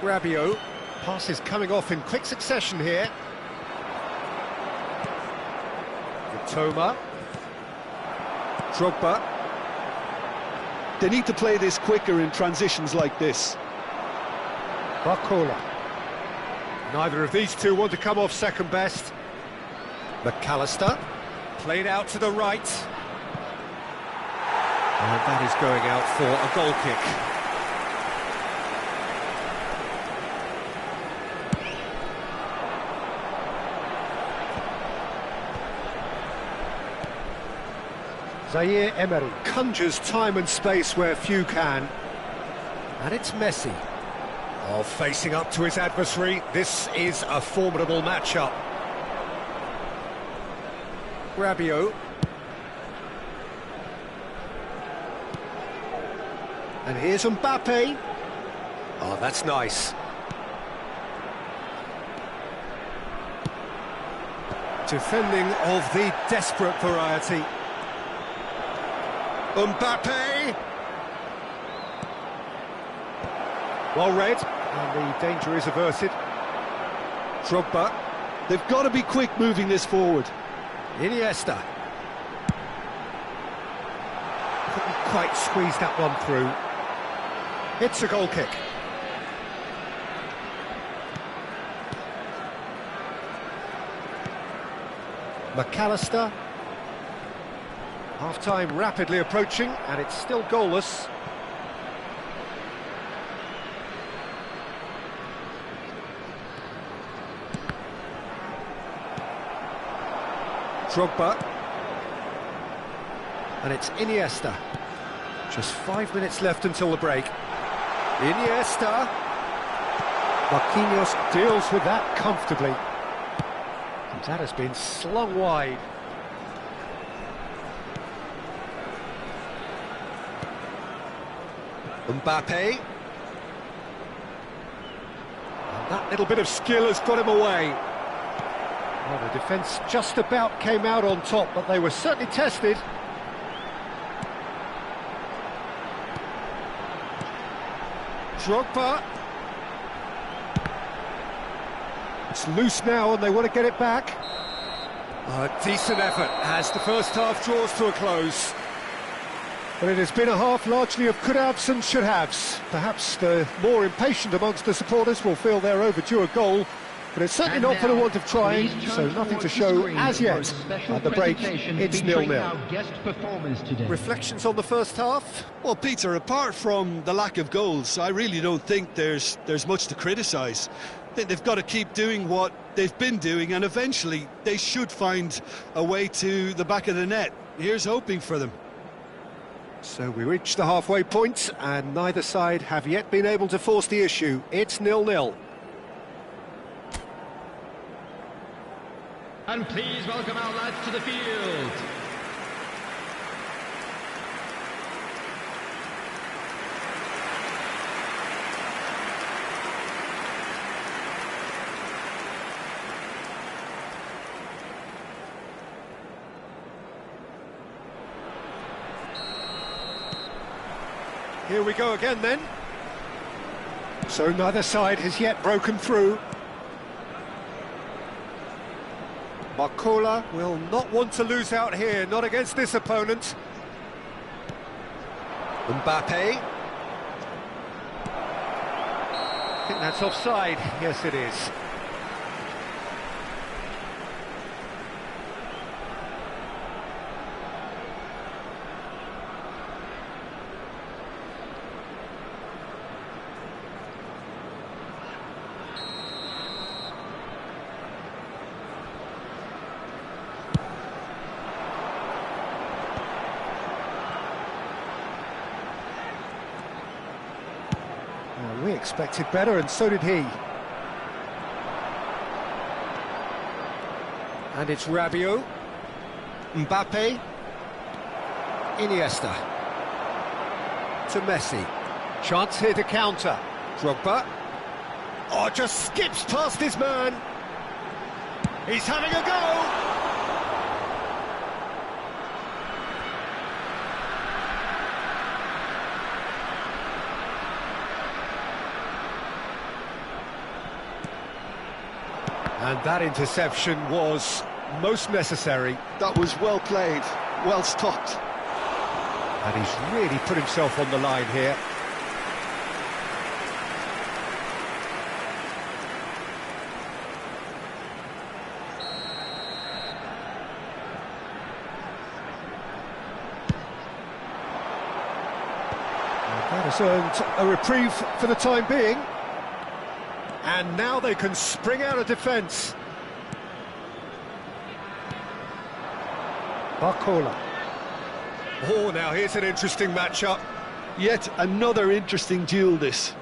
Rabiot. Passes coming off in quick succession here. Mitoma. Drogba. They need to play this quicker in transitions like this. Barcola. Neither of these two want to come off second best. McAllister. Played out to the right. And that is going out for a goal kick. Zaire Emery conjures time and space where few can. And it's Messi. Oh, facing up to his adversary. This is a formidable matchup. Rabiot. And here's Mbappe. Oh, that's nice. Defending of the desperate variety. Mbappe! Well read, and the danger is averted. Drogba. They've got to be quick moving this forward. Iniesta. Couldn't quite squeeze that one through. It's a goal kick. McAllister. Half-time rapidly approaching, and it's still goalless. Drogba. And it's Iniesta. Just 5 minutes left until the break. Iniesta. Marquinhos deals with that comfortably. And that has been slung wide. Mbappe. And that little bit of skill has got him away. Well, the defence just about came out on top, but they were certainly tested. Drogba. It's loose now and they want to get it back. A decent effort as the first half draws to a close. But it has been a half largely of could-haves and should-haves. Perhaps the more impatient amongst the supporters will feel they're overdue a goal, but it's certainly not for the want of trying, so nothing to show as yet. At the break, it's 0-0. Reflections on the first half? Well, Peter, apart from the lack of goals, I really don't think there's much to criticise. They've got to keep doing what they've been doing, and eventually they should find a way to the back of the net. Here's hoping for them. So we reach the halfway point, and neither side have yet been able to force the issue. It's 0-0. And please welcome our lads to the field. Here we go again then. So neither side has yet broken through. Barcola will not want to lose out here, not against this opponent. Mbappe. I think that's offside. Yes, it is. We expected better, and so did he. And it's Rabiot. Mbappe. Iniesta. To Messi. Chance here to counter. Drogba. Oh, just skips past his man. He's having a go. And that interception was most necessary. That was well played, well stopped. And he's really put himself on the line here. That has earned a reprieve for the time being. And now they can spring out of defence. Barcola. Oh, now here's an interesting matchup. Yet another interesting duel, this.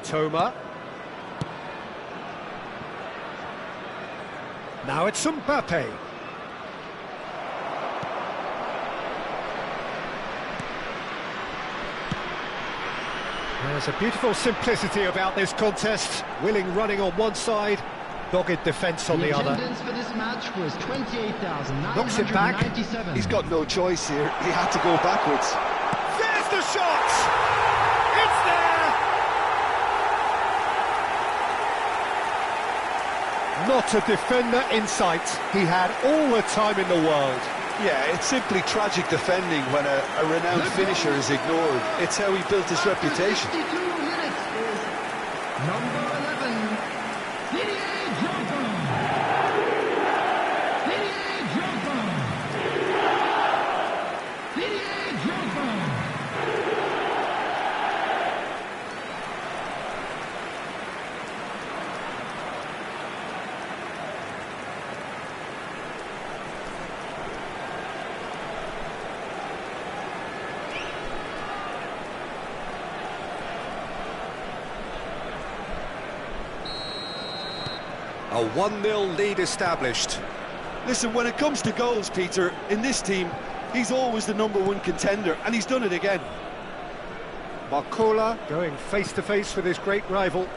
Toma. Now it's Mbappe. There's a beautiful simplicity about this contest. Willing running on one side, dogged defence on the other. Attendance for this match was 28,997. Knocks it back. He's got no choice here. He had to go backwards. There's the shot! It's there! Not a defender in sight. He had all the time in the world. Yeah, it's simply tragic defending when a renowned finisher is ignored. It's how he built his reputation. 52 minutes is number 11, Didier Drogba. Didier Drogba. Didier Drogba. A 1-0 lead established. Listen, when it comes to goals, Peter, in this team, he's always the #1 contender, and he's done it again. Barcola going face-to-face with his great rival.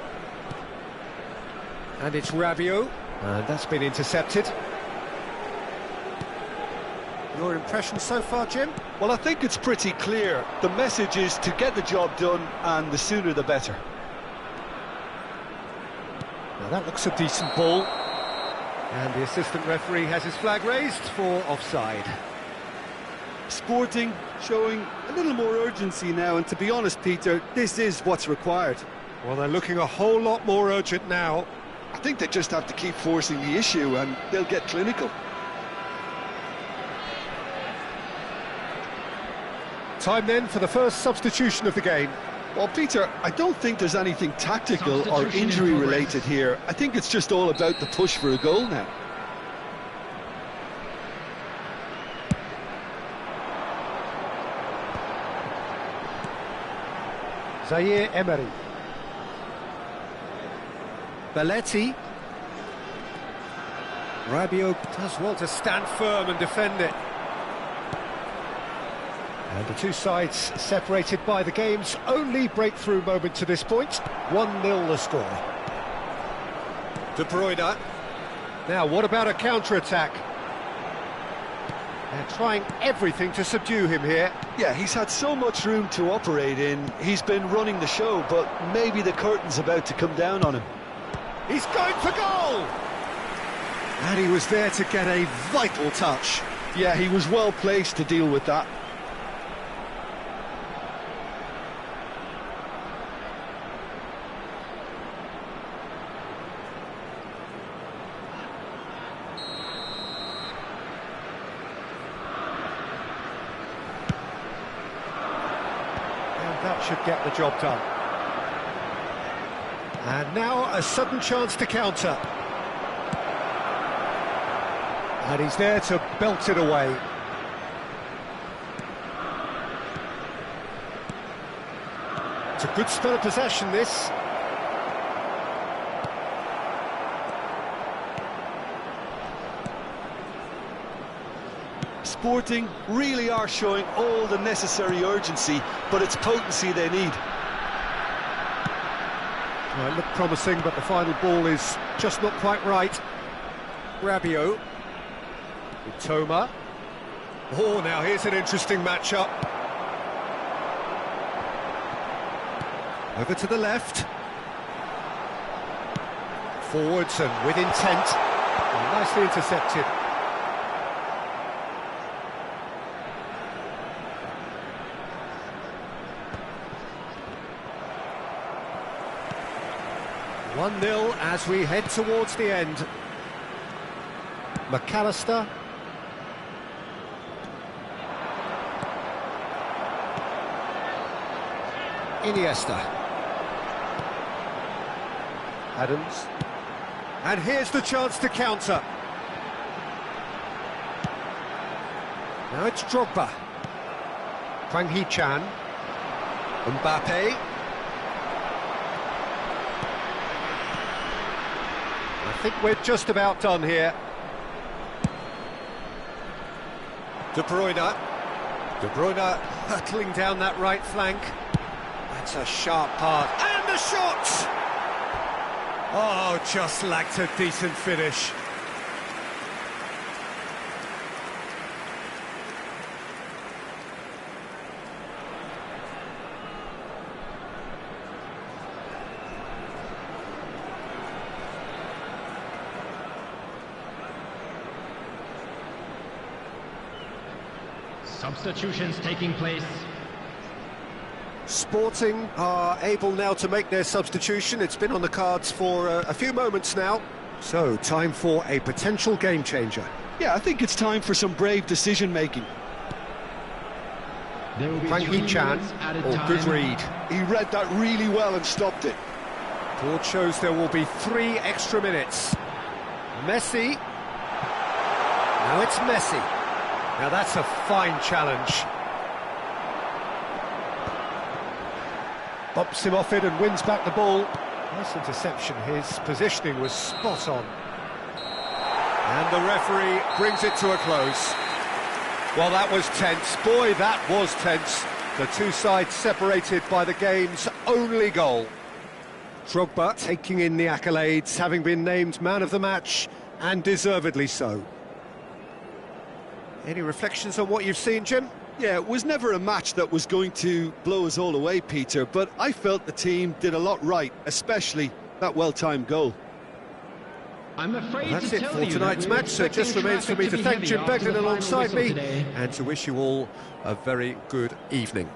And it's Rabiot, and that's been intercepted. Your impression so far, Jim? Well, I think it's pretty clear. The message is to get the job done, and the sooner the better. Now that looks a decent ball. And the assistant referee has his flag raised for offside. Sporting showing a little more urgency now, and to be honest, Peter, this is what's required. Well, they're looking a whole lot more urgent now. I think they just have to keep forcing the issue and they'll get clinical. Time then for the first substitution of the game. Well, Peter, I don't think there's anything tactical or injury-related here. I think it's just all about the push for a goal now. Zaire Emery. Belletti. Rabiot does well to stand firm and defend it. And the two sides separated by the game's only breakthrough moment to this point. 1-0 the score. De Bruyne. Now, what about a counter-attack? They're trying everything to subdue him here. Yeah, he's had so much room to operate in. He's been running the show, but maybe the curtain's about to come down on him. He's going for goal! And he was there to get a vital touch. Yeah, he was well placed to deal with that. That should get the job done. And now a sudden chance to counter. And he's there to belt it away. It's a good spell of possession, this. Sporting really are showing all the necessary urgency, but it's potency they need. Well, it looked promising, but the final ball is just not quite right. Rabiot. Toma. Oh, now here's an interesting matchup. Over to the left. Forwards and with intent. Oh, nicely intercepted. 1-0 as we head towards the end. McAllister. Iniesta. Adams. And here's the chance to counter. Now it's Drogba. Hwang Hee-chan. Mbappe. I think we're just about done here. De Bruyne. De Bruyne hurtling down that right flank. That's a sharp pass. And the shot! Oh, just lacked a decent finish. Substitutions taking place. Sporting are able now to make their substitution. It's been on the cards for a few moments now. So, time for a potential game changer. Yeah, I think it's time for some brave decision-making. Hwang Hee-chan, or good read. He read that really well and stopped it. Board shows there will be 3 extra minutes. Messi. Now it's Messi. Now that's a fine challenge. Bumps him off it and wins back the ball. Nice interception, his positioning was spot on. And the referee brings it to a close. Well, that was tense. Boy, that was tense. The two sides separated by the game's only goal. Drogba taking in the accolades, having been named man of the match, and deservedly so. Any reflections on what you've seen, Jim? Yeah, it was never a match that was going to blow us all away, Peter, but I felt the team did a lot right, especially that well-timed goal. I'm afraid That's to it tell for you tonight's match, so it just remains for me to thank Jim Beglin alongside me, and to wish you all a very good evening.